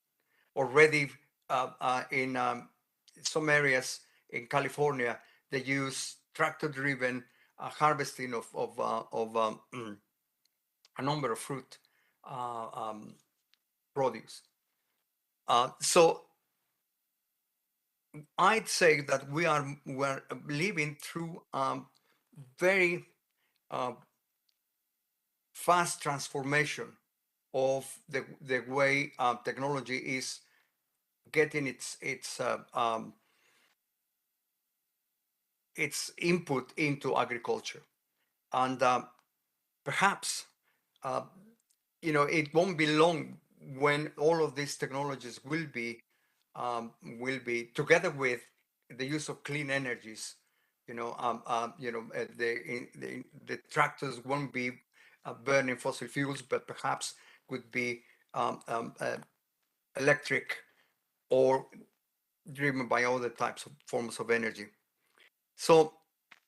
Already in some areas in California, they use tractor-driven harvesting of a number of fruit produce. So I'd say that we're living through very fast transformation of the way technology is getting its input into agriculture, and perhaps it won't be long when all of these technologies will be together with the use of clean energies. The tractors won't be burning fossil fuels, but perhaps could be electric or driven by other types of forms of energy. So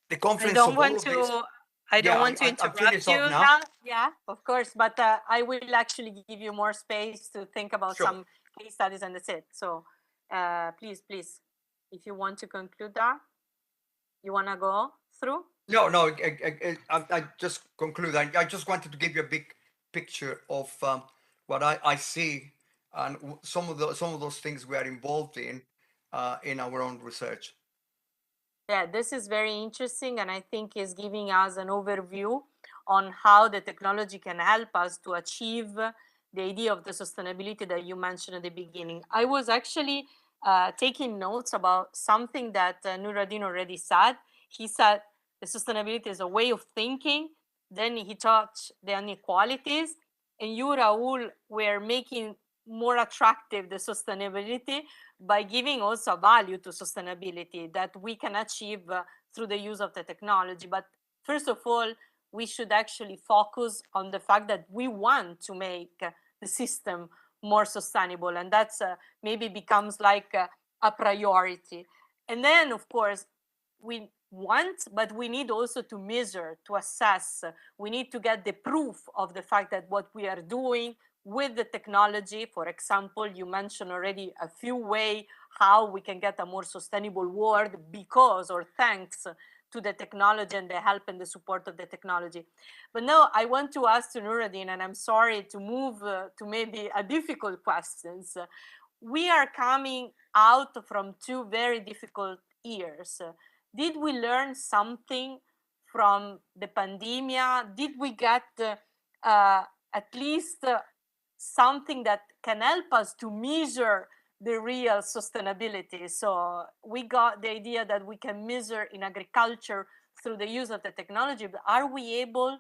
the I confluence don't of all want of this. to. I don't Yeah, want to I'm interrupt finished you off now. now. Yeah, of course, but I will actually give you more space to think about Sure. some case studies, and that's it. So, please, if you want to conclude that, you want to go through. No, I just conclude. I just wanted to give you a big picture of what I see and some of those things we are involved in our own research. Yeah, this is very interesting, and I think is giving us an overview on how the technology can help us to achieve the idea of the sustainability that you mentioned at the beginning. I was actually taking notes about something that Nuruddin already said. He said the sustainability is a way of thinking. Then he touched the inequalities, and you, Raul, were making more attractive the sustainability by giving also value to sustainability that we can achieve through the use of the technology. But first of all, we should actually focus on the fact that we want to make the system more sustainable, and that's maybe becomes like a priority. And then, of course, we want, but we need also to measure, to assess. We need to get the proof of the fact that what we are doing with the technology. For example, you mentioned already a few ways how we can get a more sustainable world because or thanks to the technology and the help and the support of the technology. But now I want to ask to Nuruddin, and I'm sorry to move to maybe a difficult questions. We are coming out from 2 very difficult years. Did we learn something from the pandemic? Did we get at least something that can help us to measure the real sustainability? So we got the idea that we can measure in agriculture through the use of the technology, but are we able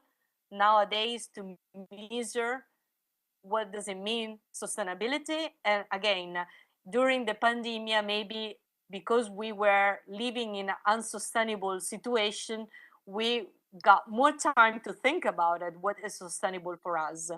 nowadays to measure what does it mean sustainability? And again, during the pandemic, maybe because we were living in an unsustainable situation, we got more time to think about it, what is sustainable for us.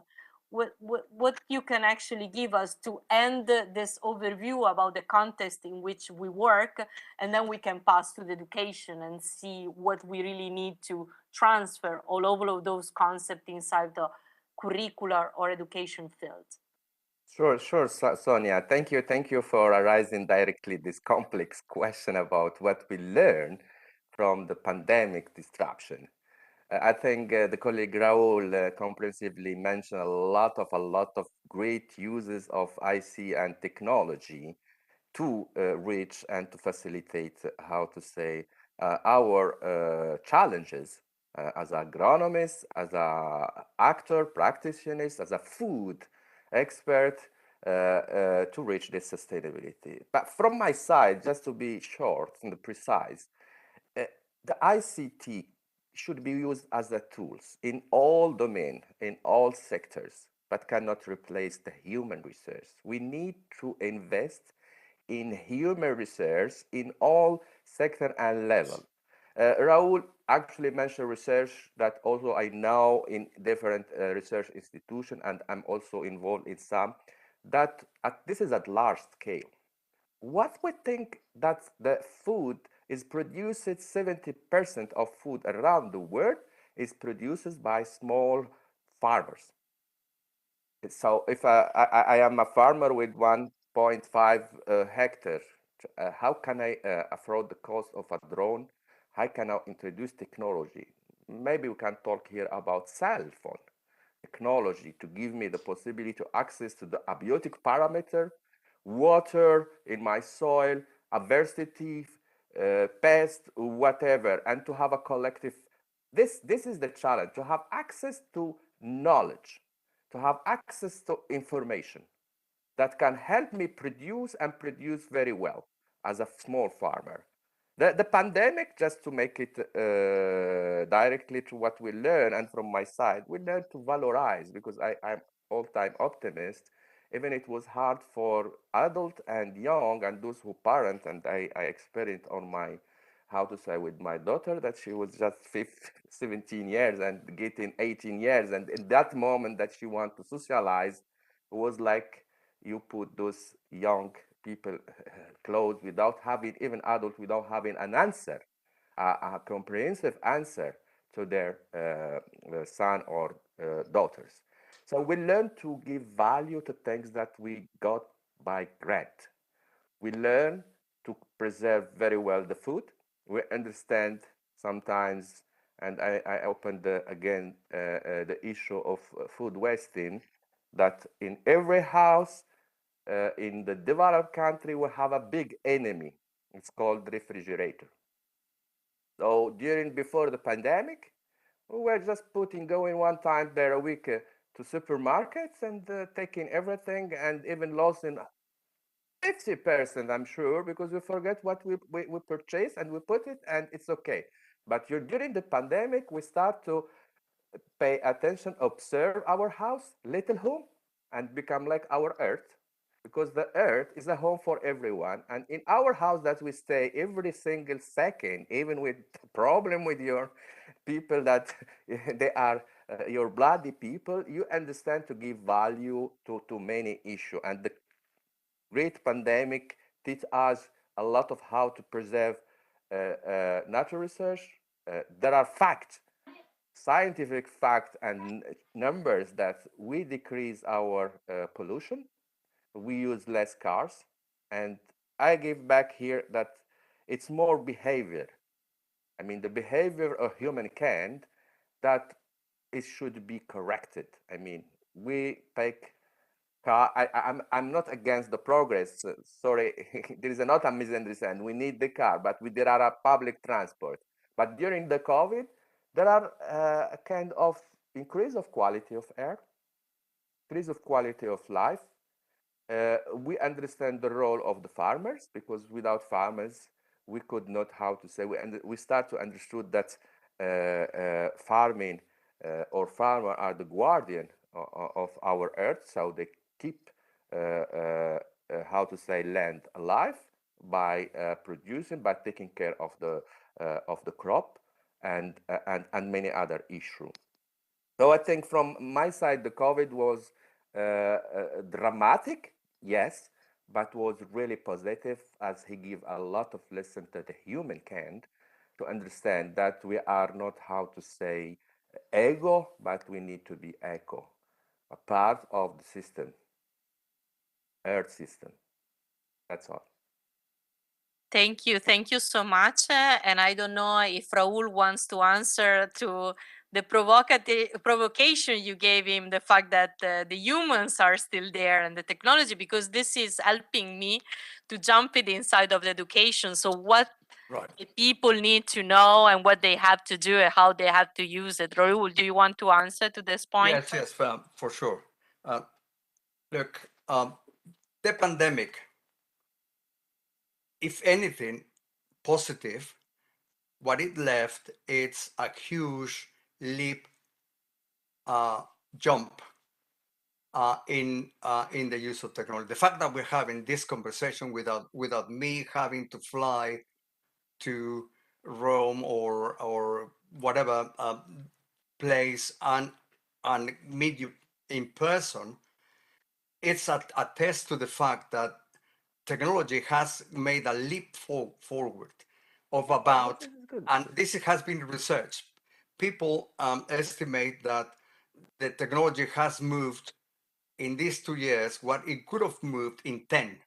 What you can actually give us to end this overview about the context in which we work, and then we can pass to the education and see what we really need to transfer all of those concepts inside the curricular or education field. Sure, Sonia. Thank you for arising directly this complex question about what we learn from the pandemic disruption. I think the colleague Raul comprehensively mentioned a lot of great uses of IC and technology to reach and to facilitate, how to say, our challenges as agronomists, as a actor, practitioners, as a food expert to reach this sustainability. But from my side, just to be short and precise, the ICT should be used as the tools in all domains, in all sectors, but cannot replace the human resource. We need to invest in human research in all sector and level. Raul actually mentioned research that also I know in different research institutions, and I'm also involved in some, that this is at large scale. What we think that the food is produced, 70% of food around the world is produced by small farmers. So if I am a farmer with 1.5 hectare, how can I afford the cost of a drone? How can I introduce technology? Maybe we can talk here about cell phone technology to give me the possibility to access to the abiotic parameter, water in my soil, adversity, pest, whatever, and to have a collective. This is the challenge, to have access to knowledge, to have access to information that can help me produce and produce very well as a small farmer. The pandemic, just to make it directly to what we learn, and from my side, we learn to valorize, because I'm all-time optimist. Even it was hard for adult and young and those who parent, and I experienced on my, how to say, with my daughter that she was just 17 years and getting 18 years. And in that moment that she wanted to socialize, it was like you put those young people closed without having, even adult, without having an answer, a comprehensive answer to their son or daughters. So we learn to give value to things that we got by grant. We learn to preserve very well the food. We understand sometimes, and I opened again the issue of food wasting, that in every house in the developed country we have a big enemy. It's called refrigerator. So before the pandemic, we were just going one time there a week to supermarkets and taking everything and even losing 50%, I'm sure, because we forget what we purchase and we put it and it's okay. But during the pandemic, we start to pay attention, observe our house, little home, and become like our earth, because the earth is a home for everyone. And in our house that we stay every single second, even with problem with your people that they are your bloody people, you understand to give value to many issues. And the great pandemic teach us a lot of how to preserve natural research. There are facts, scientific fact and numbers that we decrease our pollution, we use less cars, and I give back here that it's more behavior. I mean, the behavior of humankind that it should be corrected. I mean, we take car. I'm not against the progress. Sorry, there is not a misunderstanding. We need the car, but there are a public transport. But during the COVID, there are a kind of increase of quality of air, increase of quality of life. We understand the role of the farmers, because without farmers, we could not, how to say, we start to understood that farming or farmer are the guardian of our earth, so they keep, how to say, land alive by producing, by taking care of the crop and many other issues. So I think from my side, the COVID was dramatic, yes, but was really positive, as he gave a lot of lesson to the humankind to understand that we are not, how to say, ego, but we need to be eco, a part of the system, earth system. That's all. Thank you. Thank you so much. And I don't know if Raul wants to answer to the provocation you gave him, the fact that the humans are still there and the technology, because this is helping me to jump it inside of the education. So what the people need to know and what they have to do and how they have to use it. Raul, do you want to answer to this point? Yes, for sure. Look, the pandemic, if anything positive, what it left, it's a huge leap, jump in the use of technology. The fact that we're having this conversation without me having to fly to Rome or whatever place and meet you in person, it's a test to the fact that technology has made a leap forward of about, and this has been researched. People estimate that the technology has moved in these 2 years what it could have moved in 10.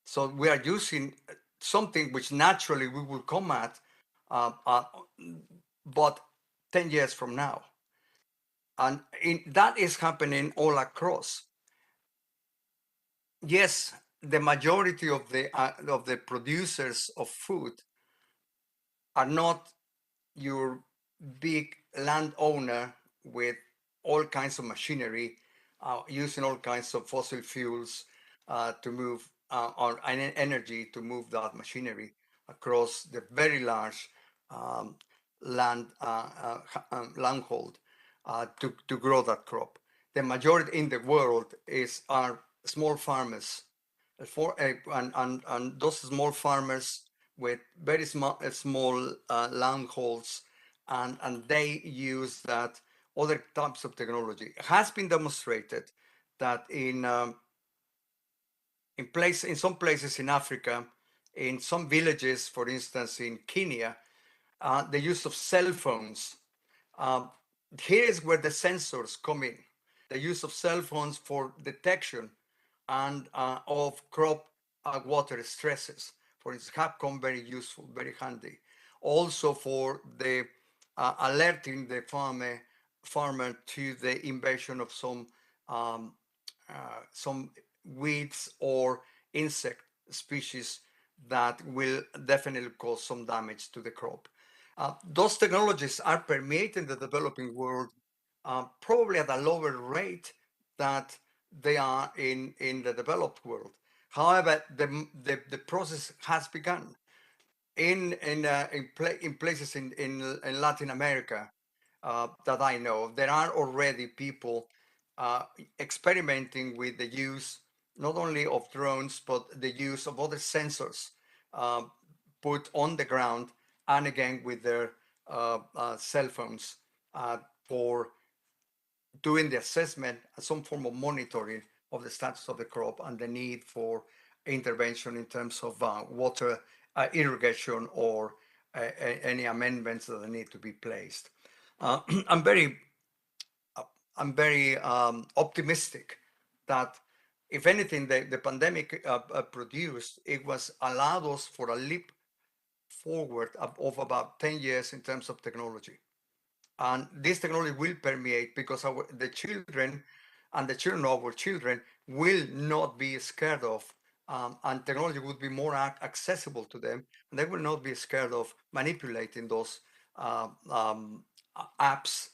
So we are using something which naturally we will come at, but 10 years from now. And that is happening all across. Yes, the majority of the producers of food are not your big landowner with all kinds of machinery, using all kinds of fossil fuels to move or energy to move that machinery across the very large landhold to grow that crop. the majority in the world are small farmers, and those small farmers with very small landholds, and they use that other types of technology. It has been demonstrated that in some places in Africa, in some villages, for instance, in Kenya, the use of cell phones. Here is where the sensors come in. The use of cell phones for detection and of crop water stresses, for instance, have come very useful, very handy. Also for the alerting the farmer to the invasion of some weeds or insect species that will definitely cause some damage to the crop. Those technologies are permeating the developing world probably at a lower rate that they are in the developed world. However, the process has begun in places in Latin America that I know. There are already people experimenting with the use not only of drones but the use of other sensors put on the ground, and again with their cell phones for doing the assessment and some form of monitoring of the status of the crop and the need for intervention in terms of water irrigation or any amendments that need to be placed. I'm very optimistic that if anything, the pandemic produced, it was allowed us for a leap forward of about 10 years in terms of technology. And this technology will permeate because the children and the children of our children will not be scared of, and technology would be more accessible to them, and they will not be scared of manipulating those apps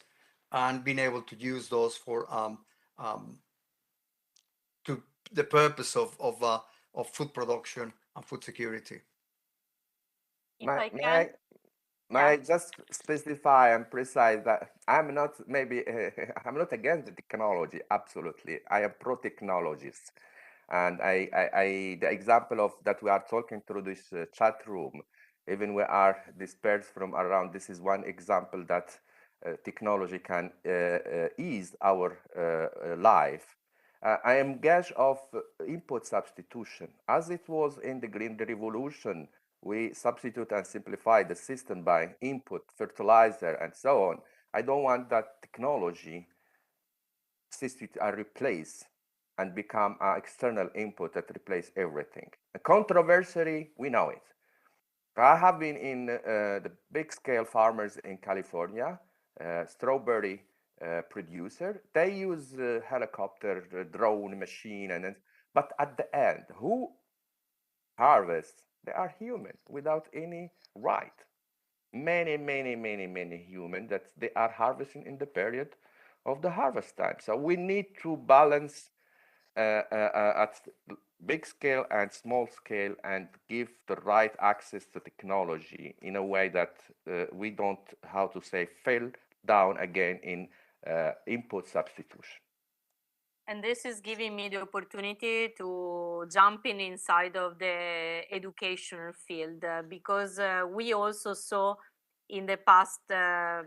and being able to use those for to the purpose of food production and food security. If I May can, may yeah. I just specify and precise that I'm not maybe I'm not against the technology. Absolutely, I am pro technologies, and the example of that we are talking through this chat room, even we are dispersed from around. This is one example that technology can ease our life. I am engaged of input substitution, as it was in the Green Revolution. We substitute and simplify the system by input, fertilizer, and so on. I don't want that technology substitute and replace and become an external input that replace everything. A controversy, we know it. I have been in the big scale farmers in California, strawberry producer. They use helicopter, drone machine, but at the end, who harvests? They are human without any right. Many human that they are harvesting in the period of the harvest time. So we need to balance at big scale and small scale and give the right access to technology in a way that we don't, how to say, fall down again in input substitution. And this is giving me the opportunity to jump in inside of the educational field because we also saw in the past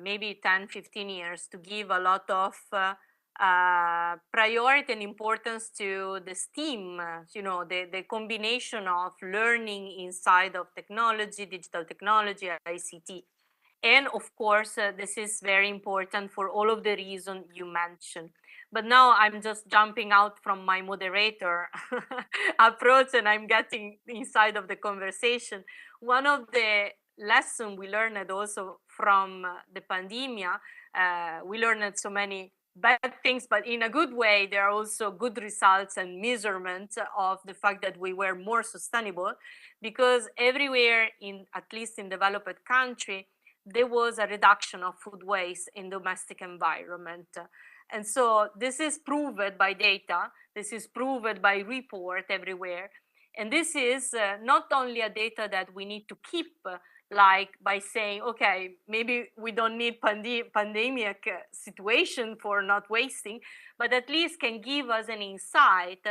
maybe 10, 15 years to give a lot of priority and importance to the STEAM, the combination of learning inside of technology, digital technology, ICT. And of course, this is very important for all of the reasons you mentioned. But now I'm just jumping out from my moderator approach and I'm getting inside of the conversation. One of the lessons we learned also from the pandemic, we learned so many bad things, but in a good way, there are also good results and measurements of the fact that we were more sustainable because everywhere, at least in developed country, there was a reduction of food waste in domestic environment. And so this is proved by data, this is proved by report everywhere. And this is not only a data that we need to keep like by saying, okay, maybe we don't need pandemic situation for not wasting, but at least can give us an insight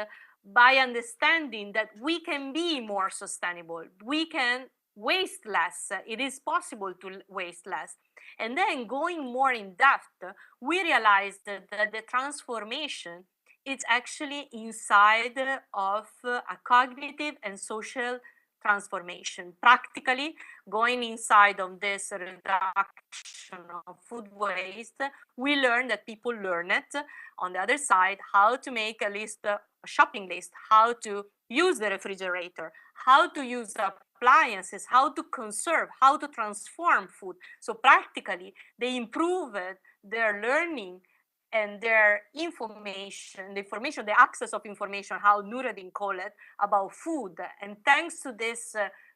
by understanding that we can be more sustainable, we can waste less, it is possible to waste less. And then going more in depth, we realized that the transformation is actually inside of a cognitive and social transformation. Practically, going inside of this reduction of food waste, we learn that people learn it. On the other side, how to make a list, a shopping list, how to use the refrigerator, how to use appliances, how to conserve, how to transform food. So practically, they improved their learning and their information, the access of information, how Nuruddin called it, about food. And thanks to this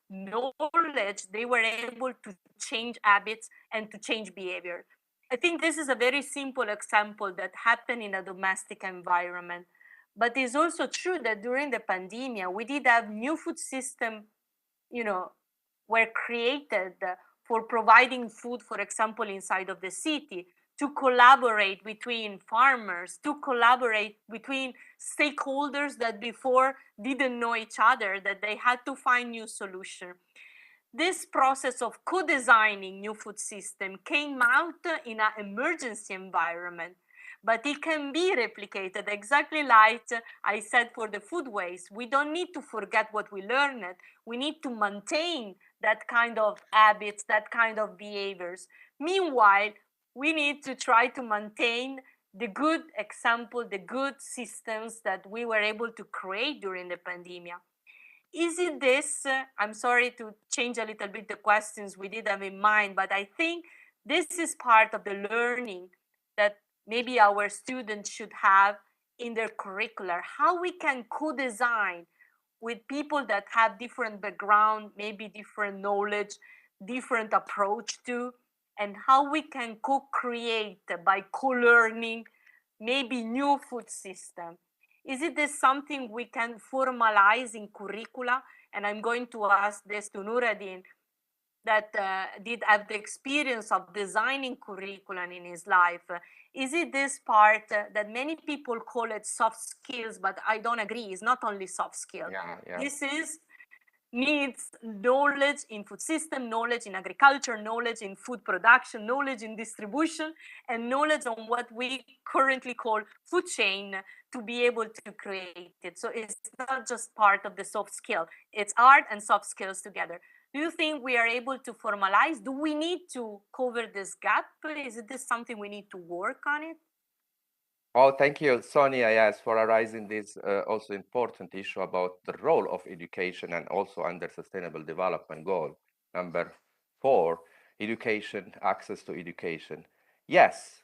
knowledge, they were able to change habits and to change behavior. I think this is a very simple example that happened in a domestic environment. But it's also true that during the pandemic, we did have new food system, were created for providing food, for example, inside of the city, to collaborate between farmers, to collaborate between stakeholders that before didn't know each other, that they had to find new solutions. This process of co-designing new food system came out in an emergency environment, but it can be replicated exactly like I said for the food waste. We don't need to forget what we learned. We need to maintain that kind of habits, that kind of behaviors. Meanwhile, we need to try to maintain the good example, the good systems that we were able to create during the pandemic. Is it this? I'm sorry to change a little bit the questions we did have in mind, but I think this is part of the learning that maybe our students should have in their curricular, how we can co-design with people that have different background, maybe different knowledge, different approach to, and how we can co-create by co-learning maybe new food system. Is it this something we can formalize in curricula? And I'm going to ask this to Nuruddin, that did have the experience of designing curriculum in his life. Is it this part that many people call it soft skills, but I don't agree. It's not only soft skill. Yeah. This is needs knowledge in food system, knowledge in agriculture, knowledge in food production, knowledge in distribution, and knowledge on what we currently call food chain to be able to create it. So it's not just part of the soft skill, it's art and soft skills together. Do you think we are able to formalize? Do we need to cover this gap? Is this something we need to work on it? Oh, thank you, Sonia, yes, for arising this also important issue about the role of education and also under Sustainable Development Goal. Number 4, education, access to education. Yes,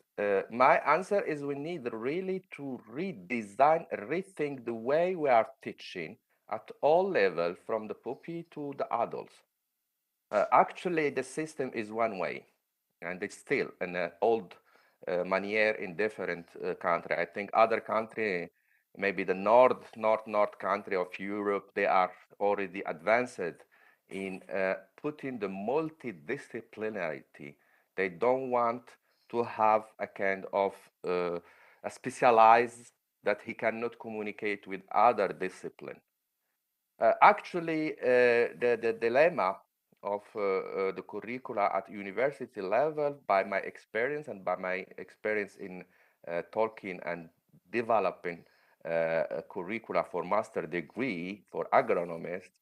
my answer is we need really to redesign, rethink the way we are teaching at all levels, from the puppy to the adults. Actually, the system is one way, and it's still an old manier in different country. I think other country, maybe the north country of Europe, they are already advanced in putting the multidisciplinarity. They don't want to have a kind of a specialized that he cannot communicate with other discipline. Actually, the dilemma of the curricula at university level, by my experience and by my experience in talking and developing a curricula for master degree for agronomists,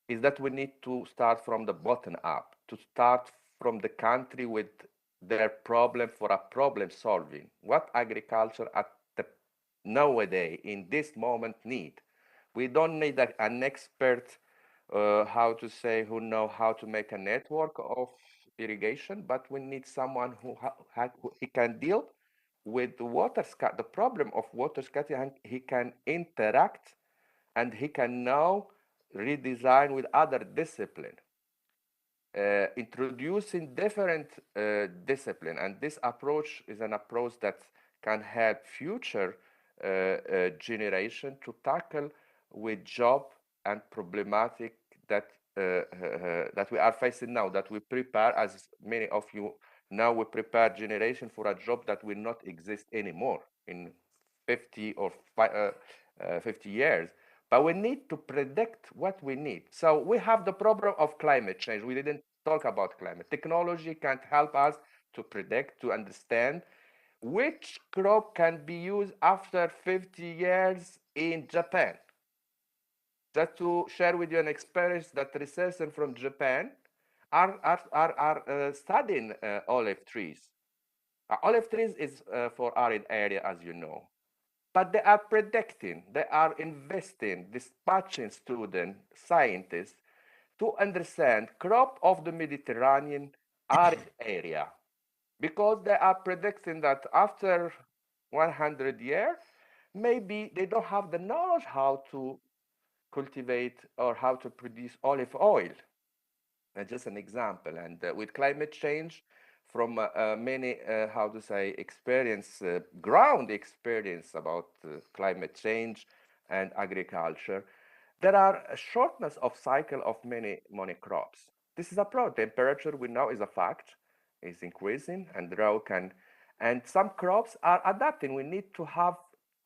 is that we need to start from the bottom up, to start from the country with their problem for a problem solving. What agriculture at the nowadays in this moment need? We don't need an expert, how to say, who know how to make a network of irrigation, but we need someone who he can deal with the problem of water scarcity. He can interact, and he can now redesign with other discipline, introducing different discipline. And this approach is an approach that can help future generation to tackle with job and problematic that that we are facing now, that we prepare, as many of you know, we prepare generation for a job that will not exist anymore in 50 or 50 years. But we need to predict what we need. So we have the problem of climate change. We didn't talk about climate. Technology can't help us to predict, to understand which crop can be used after 50 years in Japan. Just to share with you an experience that researchers from Japan are studying olive trees. Olive trees is for arid area, as you know. But they are predicting, they are investing, dispatching students, scientists, to understand crop of the Mediterranean arid area. Because they are predicting that after 100 years, maybe they don't have the knowledge how to cultivate or how to produce olive oil. Just an example. And with climate change, from many, how to say, experience, ground experience about climate change and agriculture, there are a shortness of cycle of many crops. This is a problem. Temperature, we know, is a fact, is increasing, and drought can, and some crops are adapting. We need to have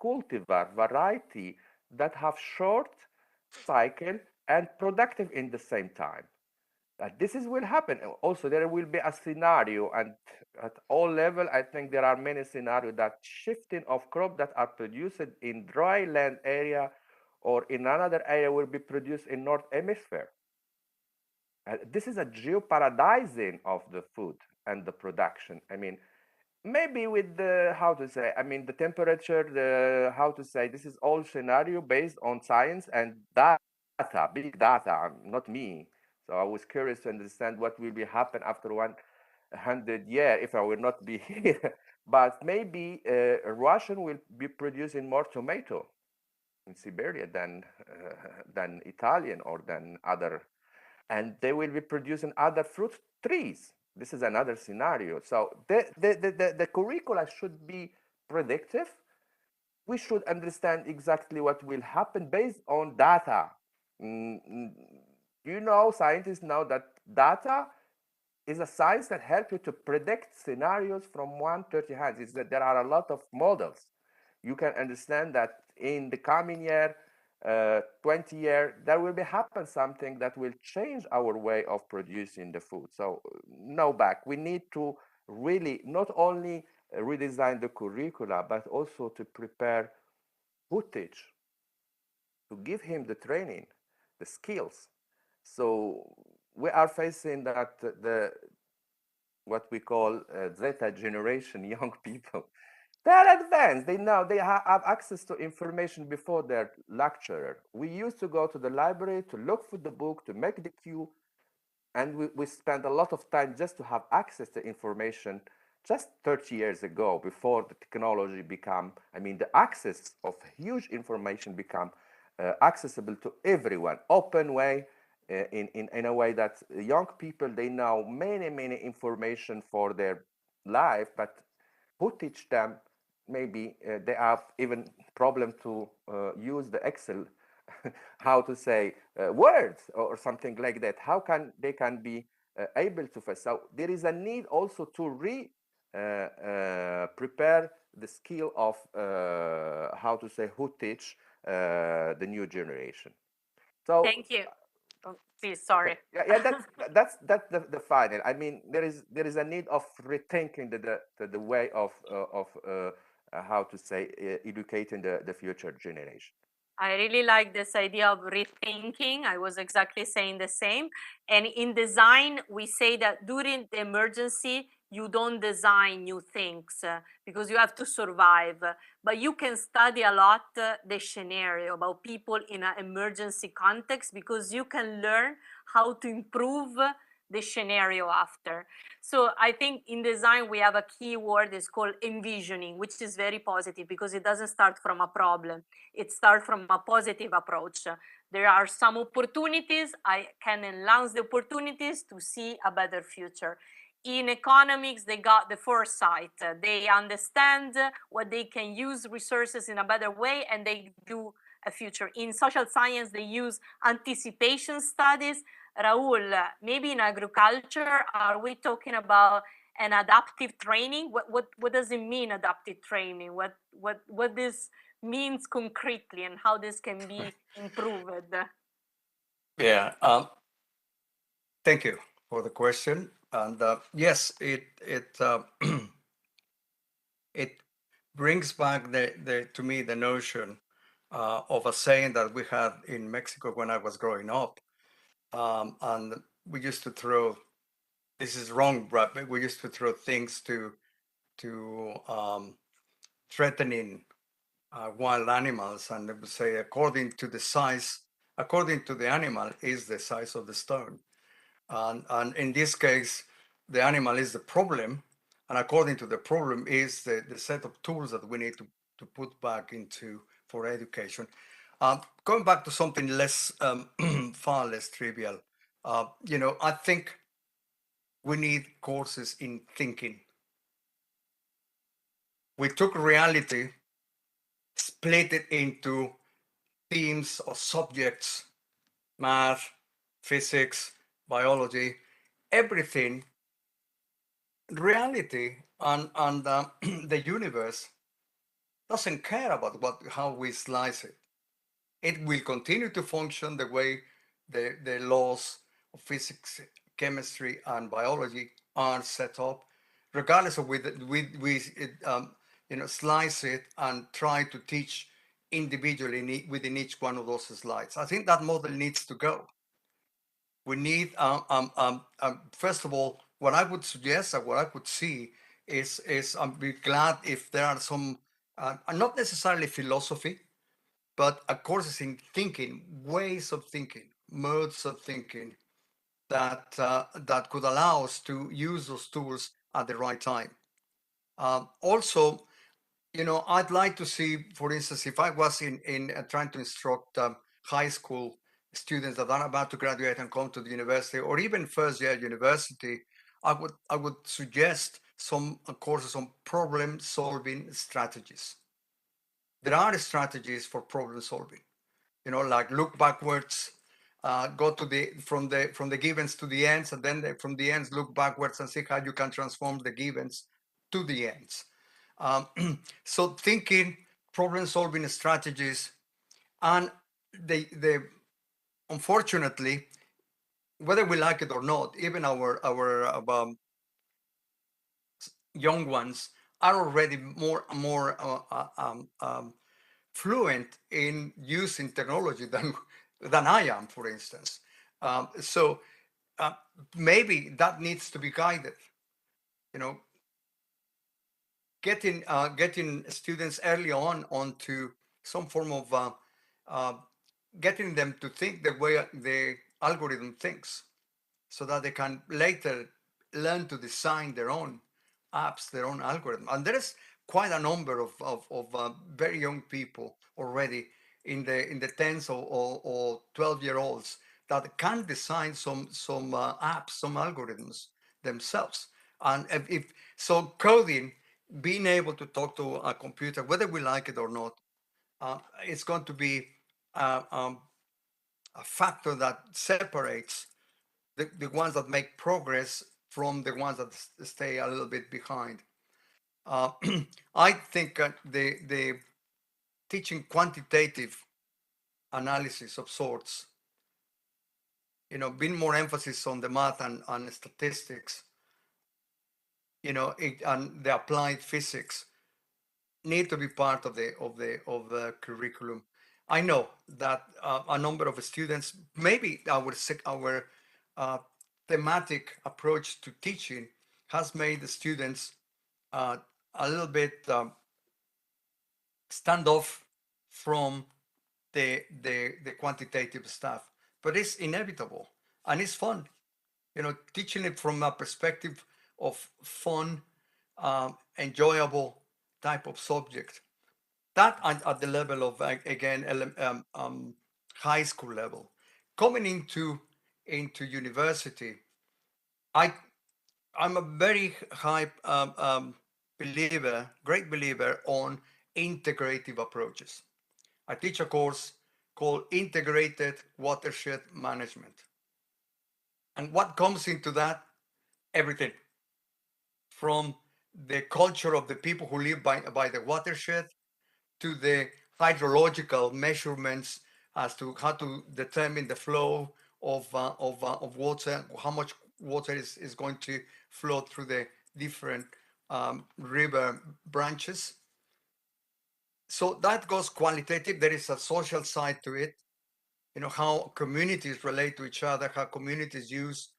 cultivar variety that have short cycle and productive in the same time. This is will happen. Also, there will be a scenario, and at all level, I think there are many scenarios that shifting of crop that are produced in dry land area or in another area will be produced in North Hemisphere. This is a geoparadising of the food and the production. I mean, maybe with the, how to say, I mean, the temperature, the, how to say, this is all scenario based on science and data, big data, not me. So I was curious to understand what will be happen after 100 years if I will not be here. But maybe Russian will be producing more tomato in Siberia than Italian or than other, and they will be producing other fruit trees. This is another scenario. So the curricula should be predictive. We should understand exactly what will happen based on data. You know, scientists know that data is a science that helps you to predict scenarios from 130 hands. Is that there are a lot of models. You can understand that in the coming year, 20 years, there will be happen something that will change our way of producing the food. So no back. We need to really not only redesign the curricula, but also to prepare footage, to give him the training, the skills. So we are facing that the what we call Zeta generation, young people, they're advanced. They know they have access to information before their lecturer. We used to go to the library to look for the book, to make the queue, and we spent a lot of time just to have access to information just 30 years ago, before the technology become, I mean, the access of huge information become accessible to everyone, open way, in a way that young people, they know many information for their life, but who teach them, maybe they have even problem to use the Excel, how to say words or something like that. How can they can be able to face? So there is a need also to prepare the skill of how to say who teach the new generation. So Thank you. Oh, please, sorry. yeah, that's the final. I mean, there is a need of rethinking the way of how to say educating the future generation. I really like this idea of rethinking. I was exactly saying the same. And in design, we say that during the emergency, you don't design new things because you have to survive. But you can study a lot the scenario about people in an emergency context, because you can learn how to improve the scenario after. So I think in design, we have a key word is called envisioning, which is very positive because it doesn't start from a problem. It starts from a positive approach. There are some opportunities. I can enhance the opportunities to see a better future. In economics, they got the foresight. They understand what they can use resources in a better way, and they do a future. In social science, they use anticipation studies. Raul, maybe in agriculture, are we talking about an adaptive training? What does it mean, adaptive training? What this means concretely, and how this can be improved? Yeah. Thank you for the question. And yes, it brings back to me the notion of a saying that we had in Mexico when I was growing up, and we used to throw. This is wrong, but we used to throw things to threatening wild animals, and it would say according to the animal is the size of the stone. And in this case, the animal is the problem, and according to the problem is the set of tools that we need to put back into for education. Going back to something less, far less trivial, I think we need courses in thinking. We took reality, split it into themes or subjects, math, physics, biology, everything. Reality and the universe doesn't care about how we slice it. It will continue to function the way the laws of physics, chemistry, and biology are set up, regardless of whether we slice it and try to teach individually within each one of those slides. I think that model needs to go. We need, first of all, what I would suggest and what I would see is I'm be glad if there are some, not necessarily philosophy, but courses in thinking, ways of thinking, modes of thinking that could allow us to use those tools at the right time. Also, I'd like to see, for instance, if I was in trying to instruct high school students that are about to graduate and come to the university, or even first year university, I would suggest some courses on problem solving strategies. There are strategies for problem solving, like look backwards, go to from the givens to the ends, and then from the ends look backwards and see how you can transform the givens to the ends. So thinking, problem solving strategies, and the unfortunately, whether we like it or not, even our young ones are already more fluent in using technology than I am, for instance. So maybe that needs to be guided. Getting students early on onto some form of getting them to think the way the algorithm thinks, so that they can later learn to design their own apps, their own algorithm. And there is quite a number of very young people already in the tens or 12-year-olds that can design some apps, some algorithms themselves. And if so, coding, being able to talk to a computer, whether we like it or not, it's going to be a factor that separates the ones that make progress from the ones that stay a little bit behind. I think the teaching quantitative analysis of sorts, being more emphasis on the math and statistics, and the applied physics need to be part of the curriculum. I know that a number of students, maybe our thematic approach to teaching has made the students a little bit stand off from the quantitative stuff, but it's inevitable and it's fun. Teaching it from a perspective of fun, enjoyable type of subject. That at the level of, again, high school level. Coming into university, I'm a very high great believer on integrative approaches. I teach a course called Integrated Watershed Management. And what comes into that? Everything from the culture of the people who live by the watershed to the hydrological measurements as to how to determine the flow of water, how much water is going to flow through the different river branches. So that goes qualitative. There is a social side to it. You know, how communities relate to each other, how communities use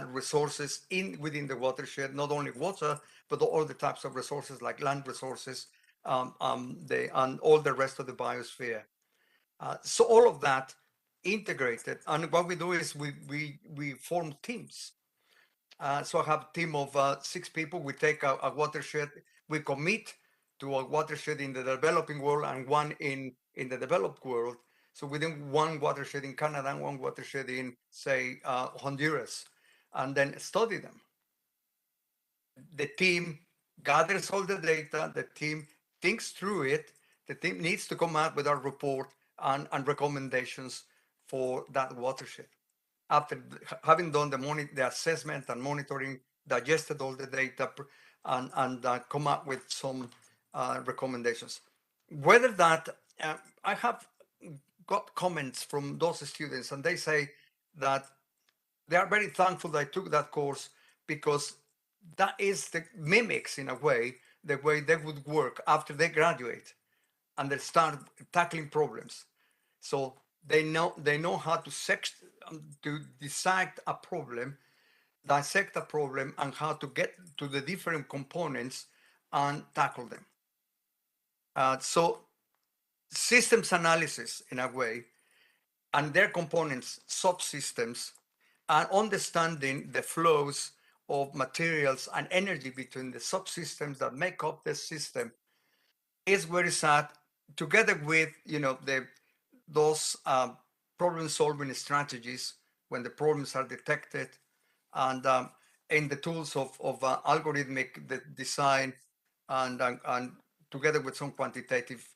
resources within the watershed, not only water, but all the types of resources like land resources, and all the rest of the biosphere. So all of that integrated, and what we do is we form teams. So I have a team of 6 people. We take a watershed, we commit to a watershed in the developing world and one in the developed world. So within one watershed in Canada and one watershed in, say, Honduras, and then study them. The team gathers all the data, the team thinks through it, the team needs to come out with a report and recommendations for that watershed. After having done the assessment and monitoring, digested all the data, and come up with some recommendations. Whether that, I have got comments from those students, and they say that they are very thankful that I took that course because that is the mimics in a way the way they would work after they graduate and they start tackling problems. So they know how to dissect a problem, dissect a problem, and how to get to the different components and tackle them. So systems analysis in a way, and their components, subsystems, and understanding the flows of materials and energy between the subsystems that make up the system is where it's at, together with those problem solving strategies when the problems are detected, and in the tools of algorithmic design, and together with some quantitative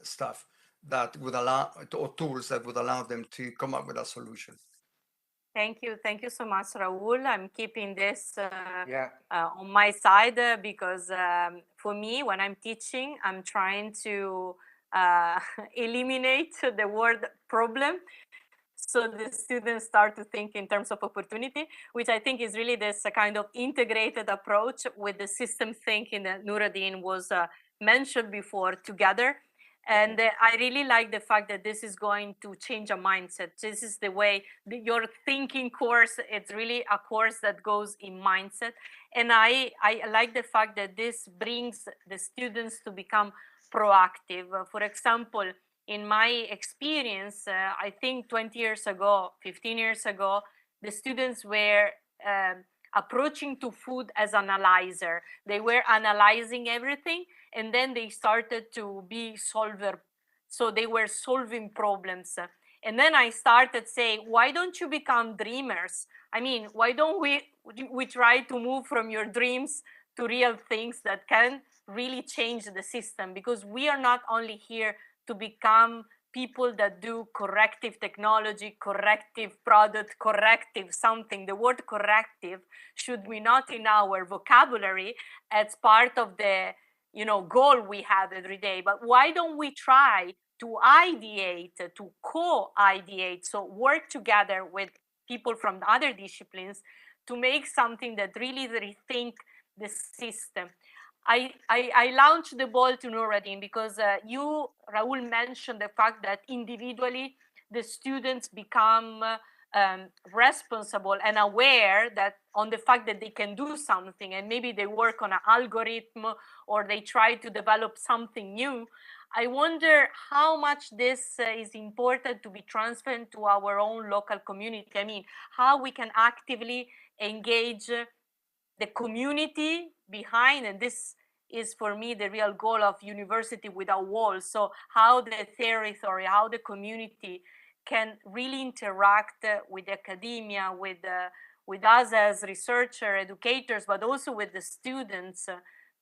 stuff that would allow, or tools that would allow them to come up with a solution. Thank you so much, Raul. I'm keeping this Yeah. on my side because for me, when I'm teaching, I'm trying to eliminate the word problem, so the students start to think in terms of opportunity, which I think is really this kind of integrated approach with the system thinking that Nuruddin was mentioned before together. And I really like the fact that this is going to change a mindset. This is the way your thinking course, it's really a course that goes in mindset. And I like the fact that this brings the students to become proactive. For example, in my experience, I think 20 years ago, 15 years ago, the students were approaching to food as an analyzer. They were analyzing everything, and then they started to be solver. So they were solving problems. And then I started saying, why don't you become dreamers? I mean, why don't we try to move from your dreams to real things that can really change the system? Because we are not only here to become people that do corrective technology, corrective product, corrective something. The word corrective should be not in our vocabulary as part of the goal we have every day. But why don't we try to ideate, to co-ideate, so work together with people from other disciplines to make something that really rethink the system. I launched the ball to Nuruddin because you, Raul, mentioned the fact that individually the students become responsible and aware that on the fact that they can do something, and maybe they work on an algorithm or they try to develop something new. I wonder how much this is important to be transferred to our own local community. I mean, how we can actively engage the community behind, and this is for me the real goal of University Without Walls. So how the territory, how the community can really interact with academia, with us as researcher, educators, but also with the students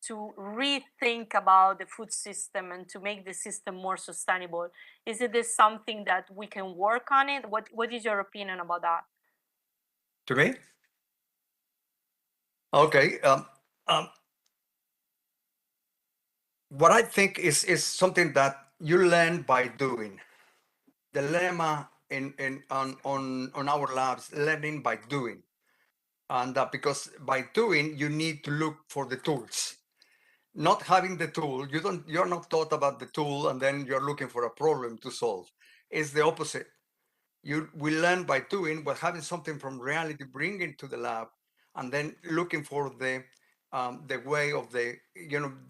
to rethink about the food system and to make the system more sustainable. Is it this something that we can work on it? What is your opinion about that? To me? Okay. What I think is something that you learn by doing. The lemma on our labs, learning by doing. And because by doing, you need to look for the tools. Not having the tool, you're not taught about the tool and then you're looking for a problem to solve. It's the opposite. We learn by doing, but having something from reality, bring it to the lab, and then looking for the way of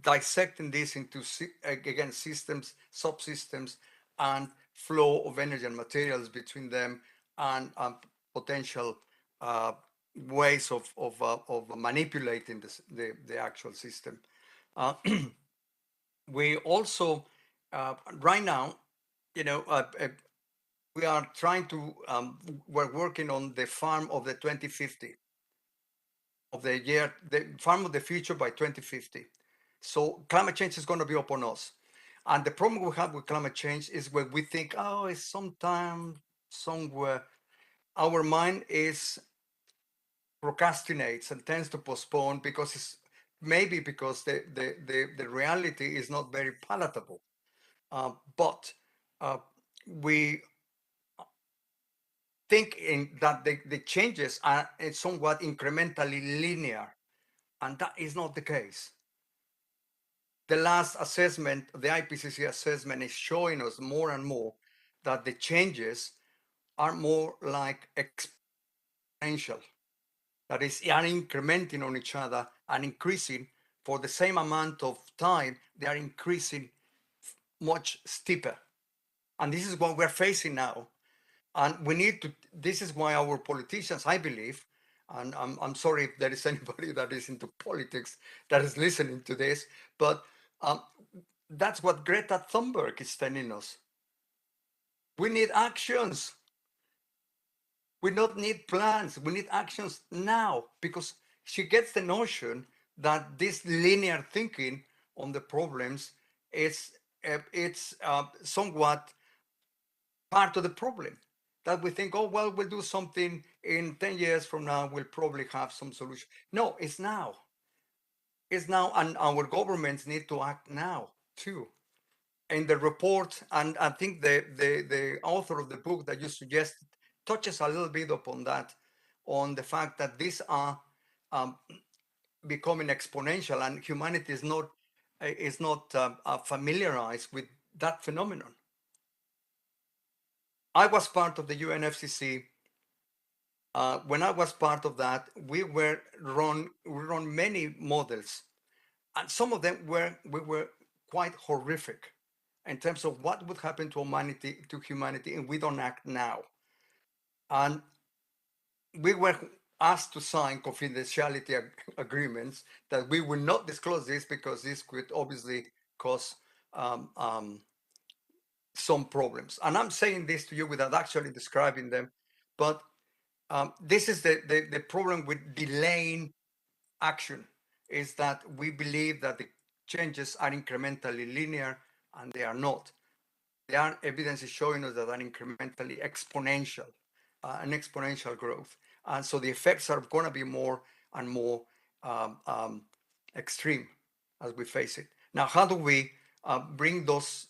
dissecting this into again systems, subsystems, and flow of energy and materials between them, and potential ways of manipulating the actual system. We also right now, we are trying to, we're working on the farm of the 2050, of the farm of the future by 2050. So climate change is going to be upon us. And the problem we have with climate change is when we think, oh, it's sometime, somewhere, our mind procrastinates and tends to postpone because maybe because the reality is not very palatable. But we think that the changes are somewhat incrementally linear, and that is not the case. The last assessment, the IPCC assessment, is showing us more and more that the changes are more like exponential. That is, they are incrementing on each other and increasing for the same amount of time. They are increasing much steeper. And this is what we're facing now. And we need to, this is why our politicians, I believe, and I'm sorry if there is anybody that is into politics that is listening to this, but that's what Greta Thunberg is telling us. We need actions. We don't need plans. We need actions now, because she gets the notion that this linear thinking on the problems is it's somewhat part of the problem, that we think, oh, well, we'll do something in 10 years from now, we'll probably have some solution. No, it's now. It's now, and our governments need to act now too. In the report, and I think the author of the book that you suggested touches a little bit upon that, on the fact that these are becoming exponential, and humanity is not familiarized with that phenomenon. I was part of the UNFCCC. When I was part of that, we run many models, and some of them we were quite horrific in terms of what would happen to humanity, and we don't act now. And we were asked to sign confidentiality agreements that we will not disclose this, because this could obviously cause some problems. And I'm saying this to you without actually describing them, but this is the problem with delaying action, is that we believe that the changes are incrementally linear, and they are not. Evidence is showing us that are incrementally exponential, an exponential growth. And so the effects are going to be more and more extreme as we face it. Now, how do we bring those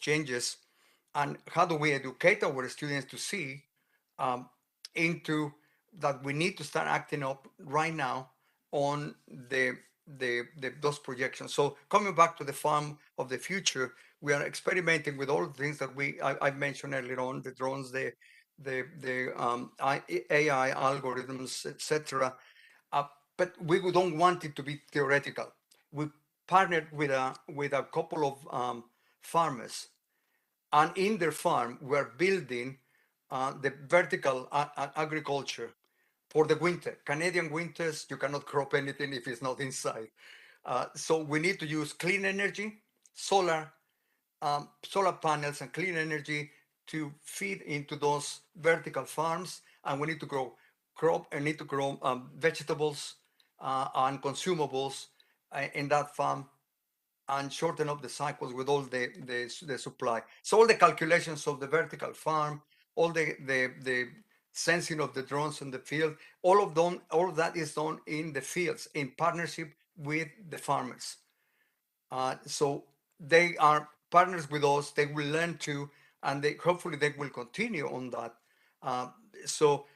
changes, and how do we educate our students to see into that we need to start acting up right now on those projections? So coming back to the farm of the future, we are experimenting with all the things that I mentioned earlier on, the drones, the AI algorithms, etc. But we don't want it to be theoretical. We partnered with a couple of farmers, and in their farm, we're building the vertical agriculture for the winter. Canadian winters, you cannot crop anything if it's not inside. So we need to use clean energy, solar panels and clean energy to feed into those vertical farms. And we need to grow vegetables and consumables in that farm, and shorten up the cycles with all the supply. So all the calculations of the vertical farm, all the sensing of the drones in the field. All of that is done in the fields in partnership with the farmers. So they are partners with us. They will learn to, and hopefully they will continue on that. Uh, so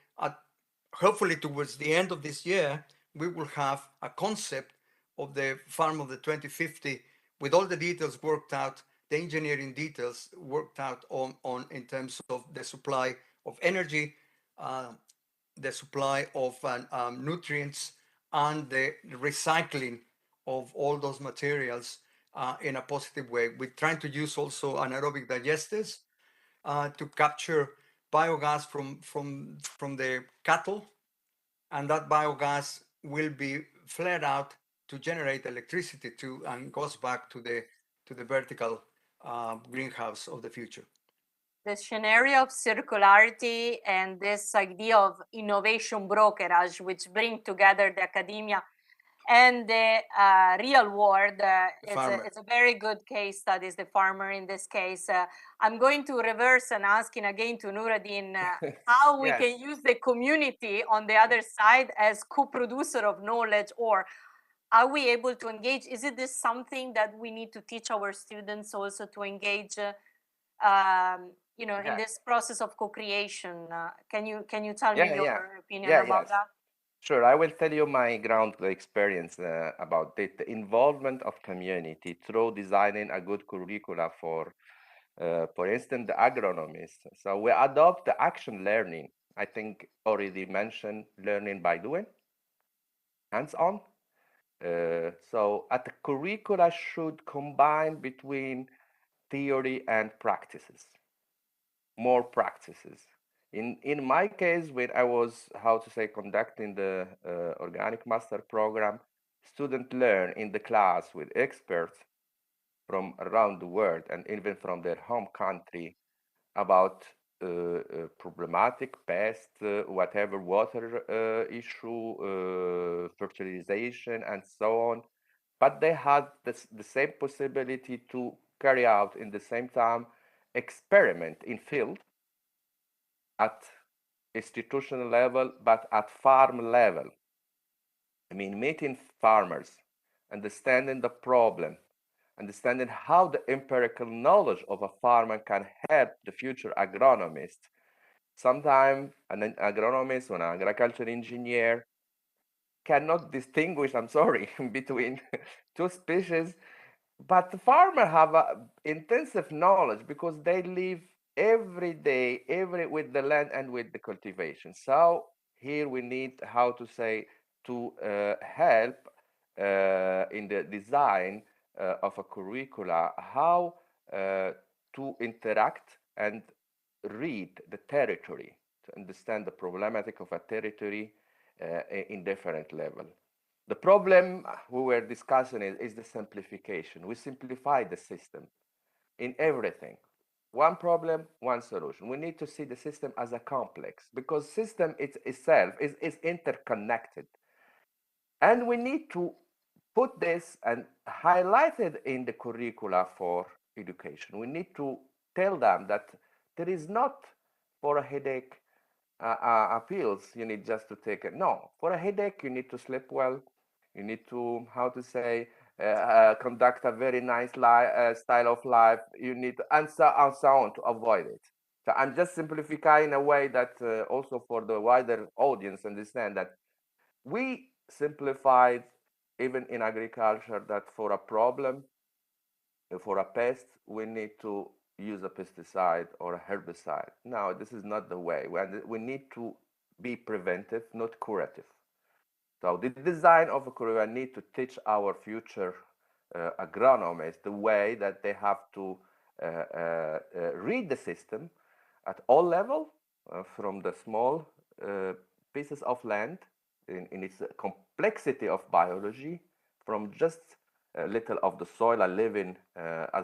hopefully towards the end of this year, we will have a concept of the farm of the 2050 with all the details worked out, the engineering details worked out on in terms of the supply of energy, uh, the supply of nutrients, and the recycling of all those materials in a positive way. We're trying to use also anaerobic digesters to capture biogas from the cattle, and that biogas will be flared out to generate electricity too, and goes back to the vertical greenhouse of the future. The scenario of circularity and this idea of innovation brokerage, which bring together the academia and the real world, it's a very good case study, the farmer in this case. I'm going to reverse and asking again to Nuruddin how we can use the community on the other side as co-producer of knowledge, or are we able to engage? Is it this something that we need to teach our students also to engage in this process of co-creation? Can you tell me your opinion about that? Sure, I will tell you my ground experience about it. The involvement of community through designing a good curricula for instance, the agronomists. So we adopt the action learning. I think already mentioned learning by doing, hands-on. So at the curricula should combine between theory and practices, more practices. In my case, when I was, conducting the organic master program, students learn in the class with experts from around the world and even from their home country about problematic pest, whatever water issue, fertilization, and so on. But they had the same possibility to carry out in the same time experiment in field at institutional level, but at farm level. I mean, meeting farmers, understanding the problem, understanding how the empirical knowledge of a farmer can help the future agronomist. Sometimes an agronomist or an agriculture engineer cannot distinguish, I'm sorry, between two species, but the farmer have a intensive knowledge because they live every day, with the land and with the cultivation. So here we need to help in the design of a curricula, how to interact and read the territory, to understand the problematic of a territory in different level. The problem we were discussing is the simplification. We simplify the system in everything. One problem, one solution. We need to see the system as a complex because system itself is interconnected. And we need to put this and highlight it in the curricula for education. We need to tell them that there is not for a headache pills you need just to take it. No, for a headache you need to sleep well. You need to conduct a very nice style of life. You need to, and so on to avoid it. So I'm just simplifying in a way that also for the wider audience understand that we simplified even in agriculture that for a problem, for a pest, we need to use a pesticide or a herbicide. No, this is not the way. We need to be preventive, not curative. So the design of a curricula need to teach our future agronomists the way that they have to read the system at all level, from the small pieces of land in its complexity of biology, from just a little of the soil as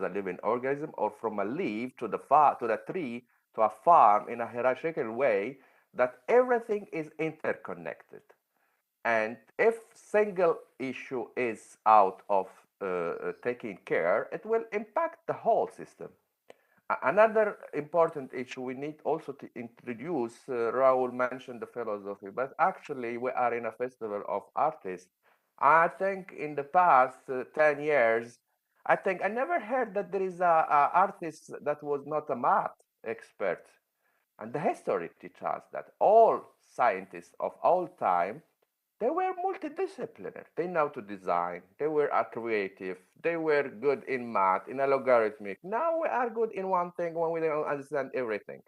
a living organism, or from a leaf to the tree to a farm in a hierarchical way, that everything is interconnected. And if single issue is out of taking care, it will impact the whole system. Another important issue we need also to introduce, Raul mentioned the philosophy, but actually we are in a festival of artists. I think in the past 10 years, I think I never heard that there is a artist that was not a math expert. And the history teaches us that all scientists of all time, they were multidisciplinary. They know to design. They were creative. They were good in math, in a logarithmic. Now we are good in one thing when we don't understand everything.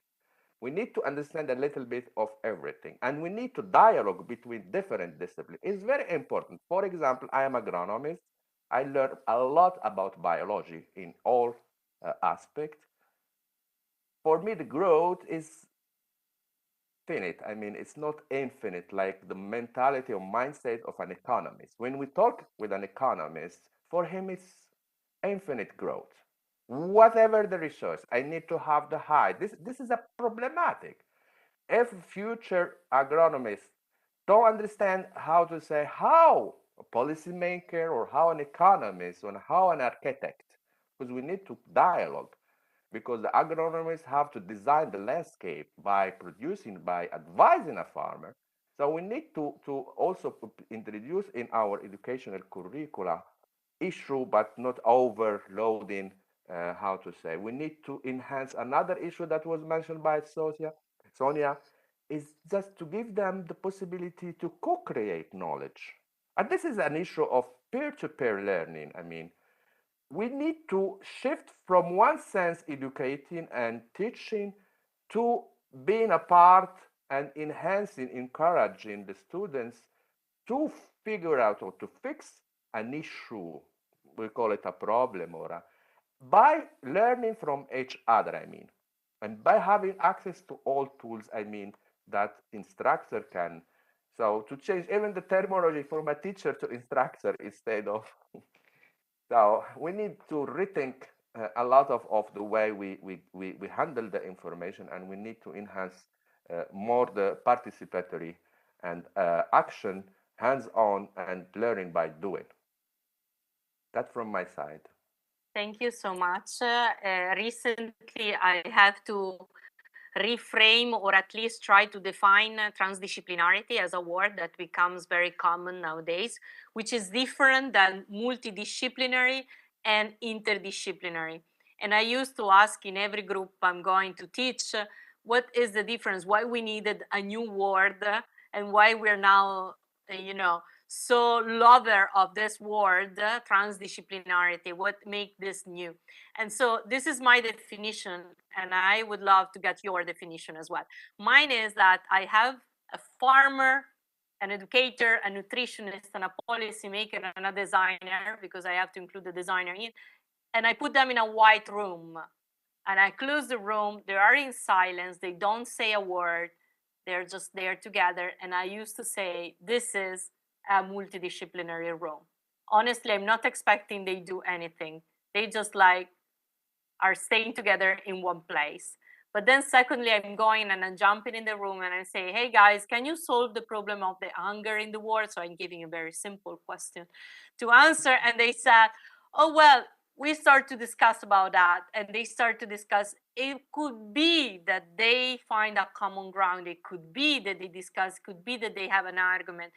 We need to understand a little bit of everything. And we need to dialogue between different disciplines. It's very important. For example, I am agronomist. I learned a lot about biology in all aspects. For me, the growth is finite. I mean, it's not infinite like the mentality or mindset of an economist. When we talk with an economist, for him it's infinite growth. Whatever the resource, I need to have the high. This is a problematic. If future agronomists don't understand how to say how a policymaker or how an economist or how an architect, because we need to dialogue because the agronomists have to design the landscape by producing, by advising a farmer. So we need to also introduce in our educational curricula issue, but not overloading, how to say. We need to enhance another issue that was mentioned by Sonia, is just to give them the possibility to co-create knowledge. And this is an issue of peer-to-peer learning. I mean, we need to shift from one sense educating and teaching to being a part and enhancing, encouraging the students to figure out or to fix an issue. We call it a problem or by learning from each other, I mean, and by having access to all tools, I mean, that instructor can. So to change even the terminology from a teacher to instructor instead of so we need to rethink a lot of the way we handle the information, and we need to enhance more the participatory and action, hands-on, and learning by doing. That's from my side. Thank you so much. Recently, I have to reframe or at least try to define transdisciplinarity as a word that becomes very common nowadays, which is different than multidisciplinary and interdisciplinary. And I used to ask in every group I'm going to teach, what is the difference? Why we needed a new word and why we're now, so lover of this word, transdisciplinarity, what make this new? And so this is my definition, and I would love to get your definition as well. Mine is that I have a farmer, an educator, a nutritionist, and a policymaker, and a designer, because I have to include the designer in, and I put them in a white room, and I close the room. They are in silence. They don't say a word. They're just there together. And I used to say, this is a multidisciplinary room. Honestly, I'm not expecting they do anything. They just are staying together in one place. But then secondly, I'm going and I'm jumping in the room and I say, hey guys, can you solve the problem of the hunger in the world? So I'm giving a very simple question to answer. And they said, oh, well, we start to discuss about that. And they start to discuss, it could be that they find a common ground. It could be that they discuss, could be that they have an argument.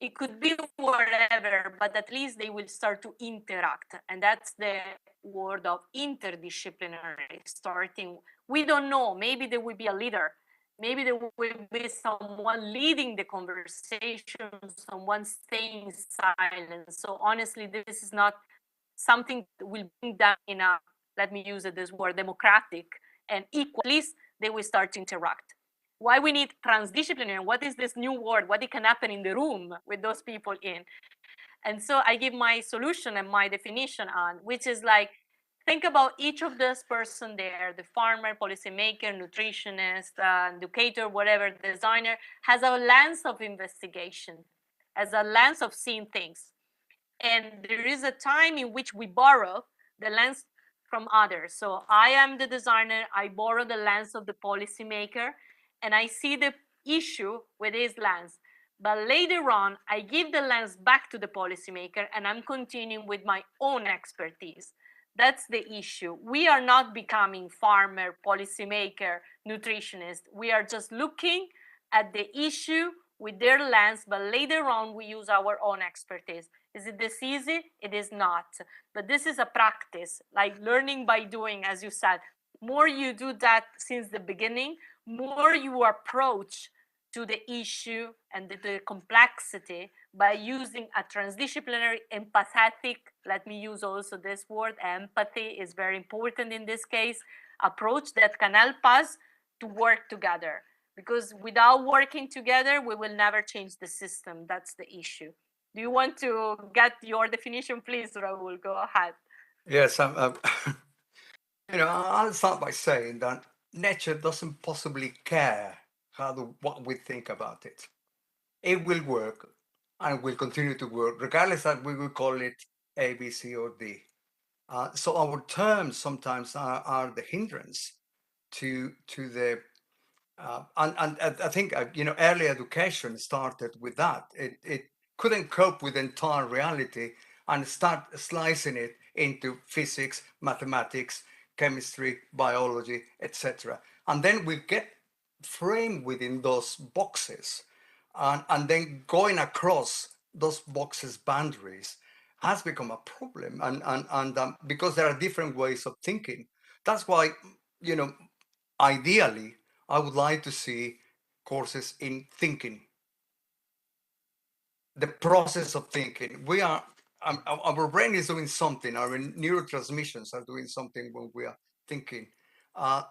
It could be whatever, but at least they will start to interact. And that's the word of interdisciplinary starting. We don't know, maybe there will be a leader. Maybe there will be someone leading the conversation, someone staying silent. So honestly, this is not something that will bring them in a, let me use this word, democratic and equal. At least they will start to interact. Why we need transdisciplinary? What is this new word? What can happen in the room with those people in? And so I give my solution and my definition on, which is like, think about each of this person there, the farmer, policymaker, nutritionist, educator, whatever, designer, has a lens of investigation, has a lens of seeing things. And there is a time in which we borrow the lens from others. So I am the designer, I borrow the lens of the policymaker, and I see the issue with his lens. But later on, I give the lens back to the policymaker, and I'm continuing with my own expertise. That's the issue. We are not becoming farmer, policymaker, nutritionist. We are just looking at the issue with their lens, but later on we use our own expertise. Is it this easy? It is not. But this is a practice, like learning by doing, as you said. More you do that since the beginning, more you approach to the issue and the complexity by using a transdisciplinary, empathetic, let me use also this word, empathy is very important in this case, approach that can help us to work together. Because without working together, we will never change the system. That's the issue. Do you want to get your definition, please, Raul? Go ahead. Yes, I'll start by saying that nature doesn't possibly care what we think about it. It will work and will continue to work, regardless that we will call it A, B, C, or D. So our terms sometimes are the hindrance to the and I think early education started with that. It couldn't cope with the entire reality and start slicing it into physics, mathematics, chemistry, biology, etc. And then we get framed within those boxes, and then going across those boxes boundaries has become a problem, and because there are different ways of thinking. That's why ideally I would like to see courses in thinking, the process of thinking. Our brain is doing something, our neurotransmissions are doing something when we are thinking.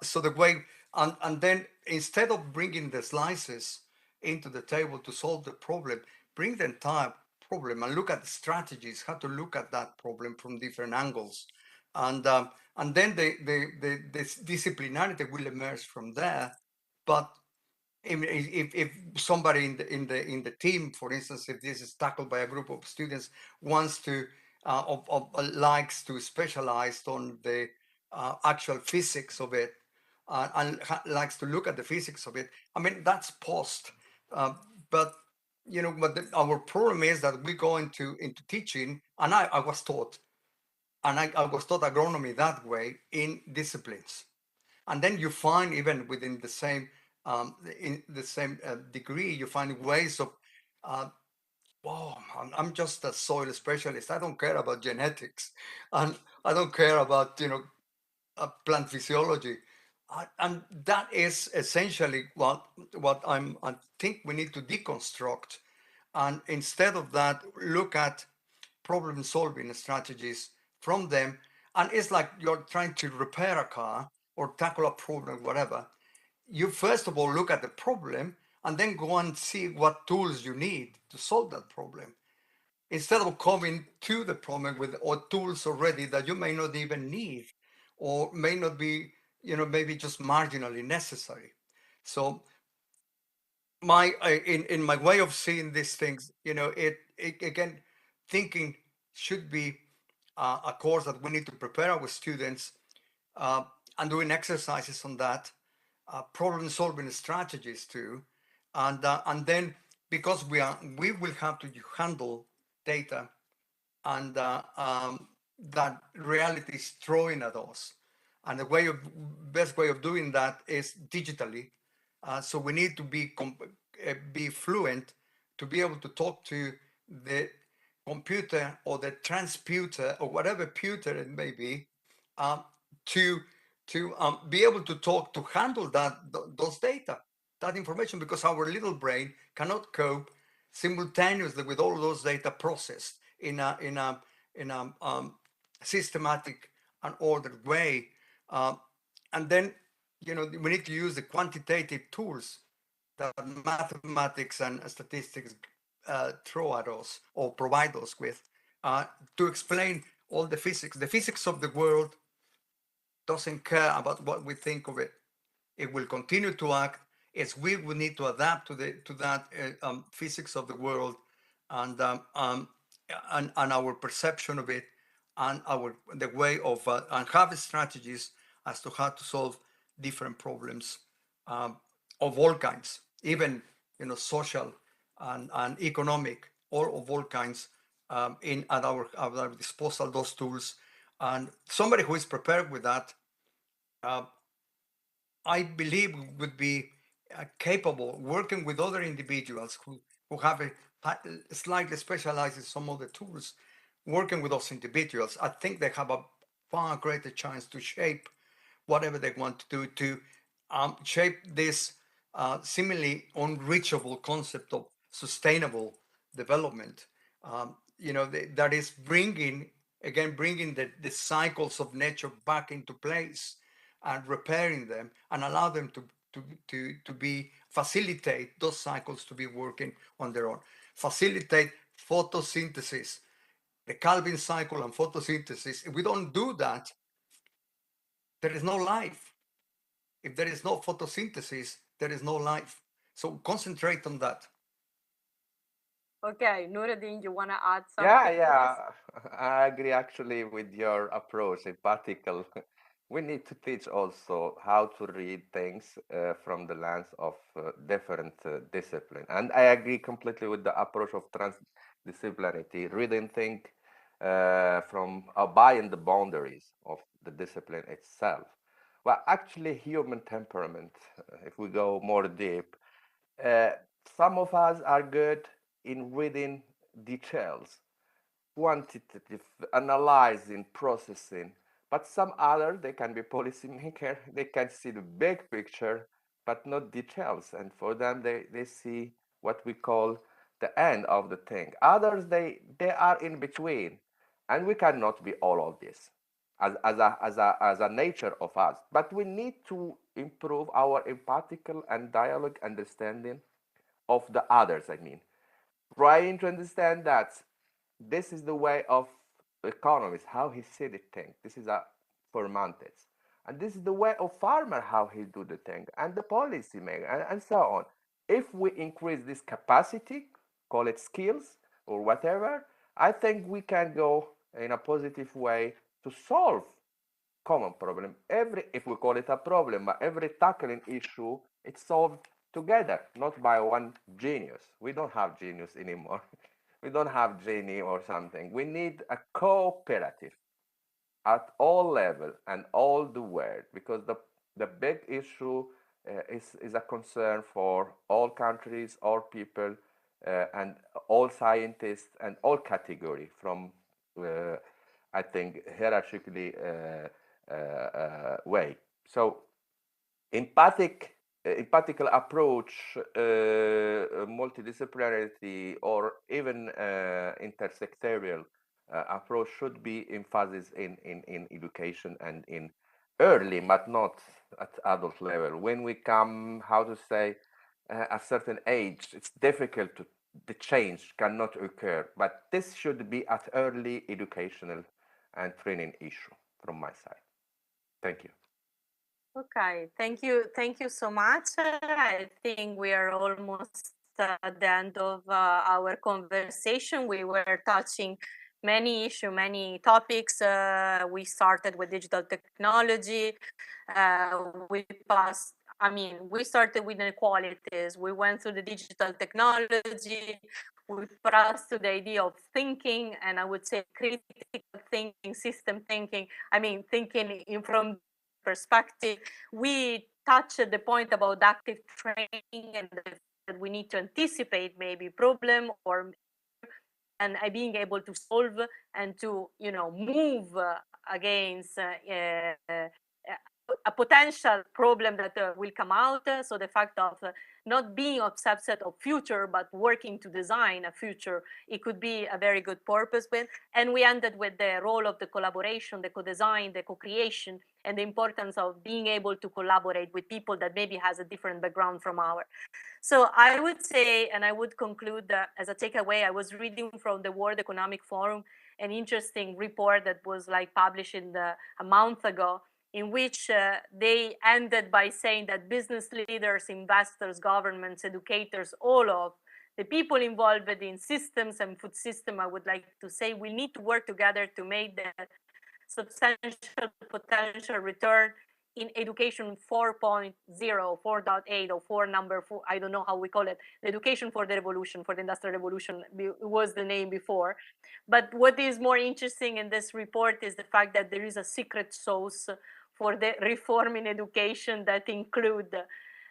So the way, and then instead of bringing the slices into the table to solve the problem, bring the entire problem and look at the strategies, how to look at that problem from different angles. And then the disciplinarity will emerge from there. But if somebody in the team, for instance, if this is tackled by a group of students, wants to likes to specialize on the actual physics of it, and likes to look at the physics of it, I mean, that's post. But our problem is that we go into teaching, and I was taught, and I was taught agronomy that way in disciplines. And then you find, even within the same in the same degree, you find ways of I'm just a soil specialist, I don't care about genetics, and I don't care about plant physiology. And that is essentially what I think we need to deconstruct, and instead of that, look at problem solving strategies from them. And it's like you're trying to repair a car or tackle a problem, whatever. You first of all look at the problem and then go and see what tools you need to solve that problem, instead of coming to the problem with or tools already that you may not even need or may not be, maybe just marginally necessary. So in my way of seeing these things, it again, thinking should be a course that we need to prepare our students, and doing exercises on that, problem solving strategies too, and then, because we will have to handle data, and that reality is throwing at us, and the best way of doing that is digitally. So we need to be fluent to be able to talk to the computer or the transputer or whatever puter it may be, to be able to talk, to handle those data, that information, because our little brain cannot cope simultaneously with all those data processed in a systematic and ordered way. And then we need to use the quantitative tools that mathematics and statistics throw at us or provide us with, to explain all the physics. The physics of the world doesn't care about what we think of it. It will continue to act as we will need to adapt to that physics of the world, and our perception of it, and the way of and have strategies as to how to solve different problems, of all kinds, even social and economic, or of all kinds, at our disposal, those tools. And somebody who is prepared with that, I believe would be capable working with other individuals who have slightly specialized in some of the tools, working with those individuals. I think they have a far greater chance to shape whatever they want to do to shape this seemingly unreachable concept of sustainable development. That is bringing the cycles of nature back into place and repairing them and allow them to be facilitate those cycles to be working on their own. Facilitate photosynthesis, the Calvin cycle and photosynthesis. If we don't do that, there is no life. If there is no photosynthesis, there is no life. So concentrate on that. Okay, Nuruddin, you want to add Yeah, something to yeah, this? I agree actually with your approach, empathical. We need to teach also how to read things from the lens of different discipline. And I agree completely with the approach of transdisciplinarity, reading things from beyond the boundaries of the discipline itself. Well, actually, human temperament, if we go more deep, uh, some of us are good in reading details, quantitative analyzing, processing. But some others, they can be policymaker, they can see the big picture, but not details. And for them, they see what we call the end of the thing. Others, they are in between. And we cannot be all of this as a nature of us. But we need to improve our empathical and dialogue understanding of the others, I mean trying to understand that this is the way of economists, how he see the thing. This is a fermented. And this is the way of farmer, how he do the thing, and the policy maker, and so on. If we increase this capacity, call it skills or whatever, I think we can go in a positive way to solve common problem. If we call it a problem, but every tackling issue, it's solved together, not by one genius. We don't have genius anymore. We don't have genie or something. We need a cooperative at all level and all the world, because the big issue is a concern for all countries, all people, and all scientists and all category from I think hierarchically way. So empathical approach, multidisciplinarity, or even intersectorial approach should be emphasized in education and in early, but not at adult level. When we come, how to say, a certain age, it's difficult to the change cannot occur. But this should be at early educational and training issue from my side. Thank you. Okay, thank you so much. I think we are almost at the end of our conversation. We were touching many issues, many topics. We started with digital technology. We passed. I mean, we started with inequalities. We went through the digital technology. We passed to the idea of thinking, and I would say critical thinking, system thinking. I mean, thinking in from perspective. We touched the point about active training and that we need to anticipate maybe problem or and being able to solve and to move against a potential problem that will come out. So the fact of not being obsessed of future, but working to design a future, it could be a very good purpose with. And we ended with the role of the collaboration, the co-design, the co-creation, and the importance of being able to collaborate with people that maybe has a different background from our. So I would say, and I would conclude that as a takeaway, I was reading from the World Economic Forum an interesting report that was like published a month ago, in which they ended by saying that business leaders, investors, governments, educators, all of the people involved in systems and food system, I would like to say, we need to work together to make the substantial potential return in education 4.0, 4.8, or 4 number 4, I don't know how we call it, the education for the revolution, for the industrial revolution was the name before. But what is more interesting in this report is the fact that there is a secret sauce for the reform in education that include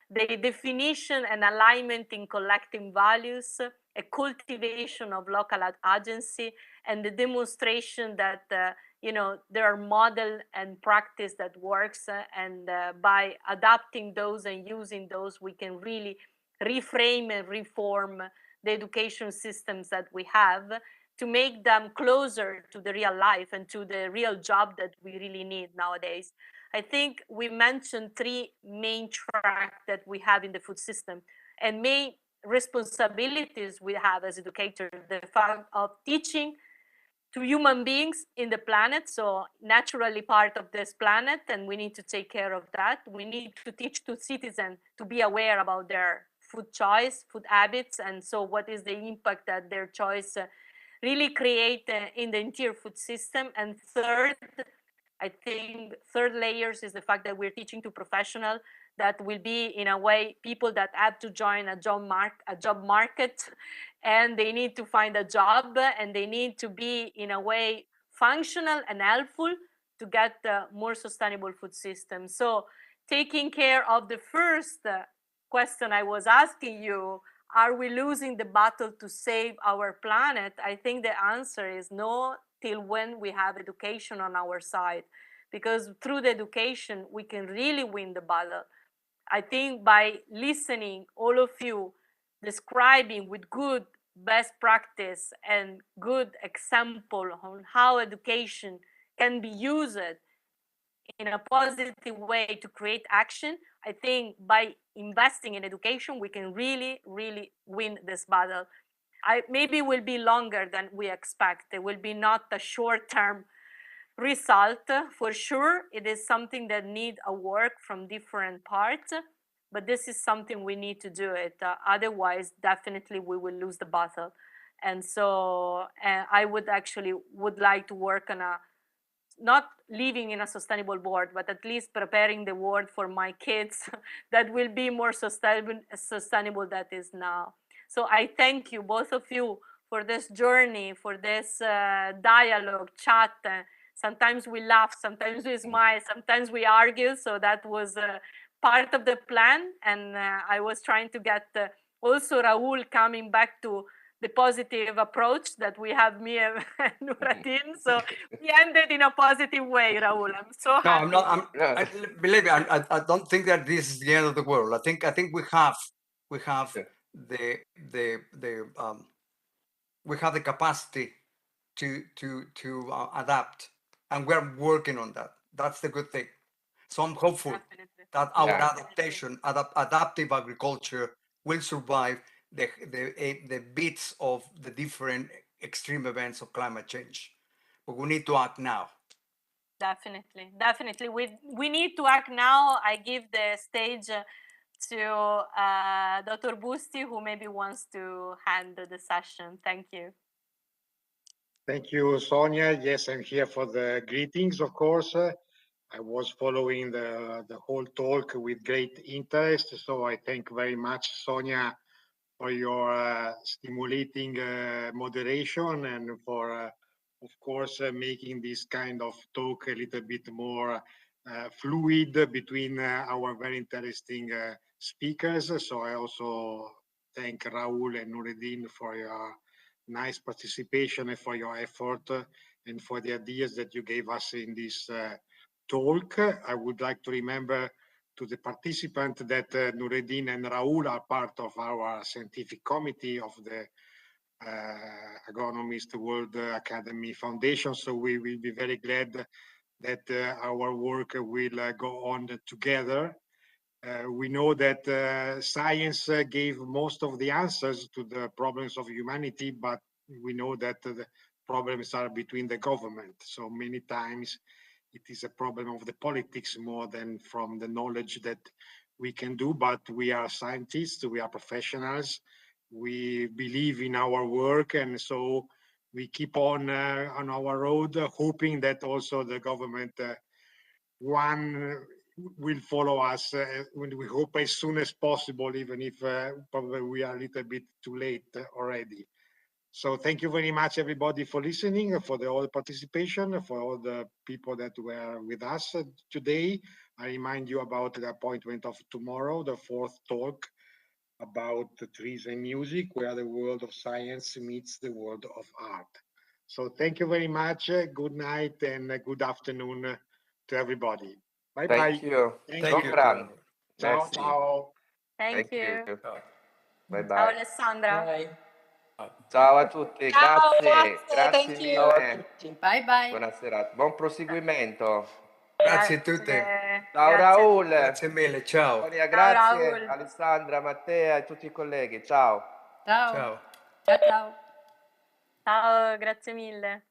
the definition and alignment in collective values, a cultivation of local agency, and the demonstration that there are model and practice that works, and by adapting those and using those, we can really reframe and reform the education systems that we have to make them closer to the real life and to the real job that we really need nowadays. I think we mentioned 3 main tracks that we have in the food system and main responsibilities we have as educators: the fact of teaching to human beings in the planet, so naturally part of this planet, and we need to take care of that. We need to teach to citizens to be aware about their food choice, food habits, and so what is the impact that their choice really create in the entire food system. And third, I think third layers is the fact that we're teaching to professionals that will be, in a way, people that have to join a job market, and they need to find a job, and they need to be, in a way, functional and helpful to get a more sustainable food system. So taking care of the first question I was asking you, are we losing the battle to save our planet? I think the answer is no, till when we have education on our side, because through the education we can really win the battle. I think by listening, all of you describing with good best practice and good example on how education can be used in a positive way to create action, I think by investing in education, we can really, really win this battle. Maybe it will be longer than we expect. It will be not a short-term result. For sure, it is something that needs a work from different parts, but this is something we need to do it. Otherwise, definitely we will lose the battle. And so I would like to work on not living in a sustainable world, but at least preparing the world for my kids that will be more sustainable than it is now. So I thank you, both of you, for this journey, for this dialogue, chat. Sometimes we laugh, sometimes we smile, sometimes we argue. So that was part of the plan. And I was trying to get also Raul coming back to the positive approach that we have, me and Nuradin. So we ended in a positive way, Raul. I'm so happy. I'm not. Believe me, I don't think that this is the end of the world. I think we have we have the capacity to adapt, and we're working on that. That's the good thing. So I'm hopeful that our adaptation, adaptive agriculture, will survive the beats of the different extreme events of climate change. But we need to act now. Definitely. We need to act now. I give the stage to Dr. Busti, who maybe wants to hand the session. Thank you. Thank you, Sonia. Yes, I'm here for the greetings, of course. I was following the whole talk with great interest. So I thank very much, Sonia, for your stimulating moderation and for, of course, making this kind of talk a little bit more fluid between our very interesting speakers. So I also thank Raul and Nureddin for your nice participation and for your effort and for the ideas that you gave us in this talk. I would like to remember to the participant that Nureddin and Raul are part of our scientific committee of the Agronomist World Academy Foundation. So we will be very glad that our work will go on together. We know that science gave most of the answers to the problems of humanity, but we know that the problems are between the government. So many times it is a problem of the politics more than from the knowledge that we can do, but we are scientists, we are professionals, we believe in our work, and so we keep on our road, hoping that also the government, one will follow us. We hope as soon as possible, even if probably we are a little bit too late already. So thank you very much, everybody, for listening, for all the participation, for all the people that were with us today. I remind you about the appointment of tomorrow, the fourth talk about the trees and music, where the world of science meets the world of art. So thank you very much. Good night and good afternoon to everybody. Bye bye. Thank you. Thank Thank you. you. Shukran. Ciao, Merci. ciao. Thank you. Ciao. Bye Ciao bye. Alessandra. Bye. Ciao a tutti, Ciao, grazie, grazie thank you. Ciao a mille. tutti. Bye bye. Buona serata, buon proseguimento. Grazie a tutti. Ciao Grazie. Raul, Grazie mille. Ciao. Sonia, Ciao grazie, Raul. Alessandra, Mattea e tutti i colleghi, ciao. Ciao. Ciao. Ciao ciao. Ciao, grazie mille.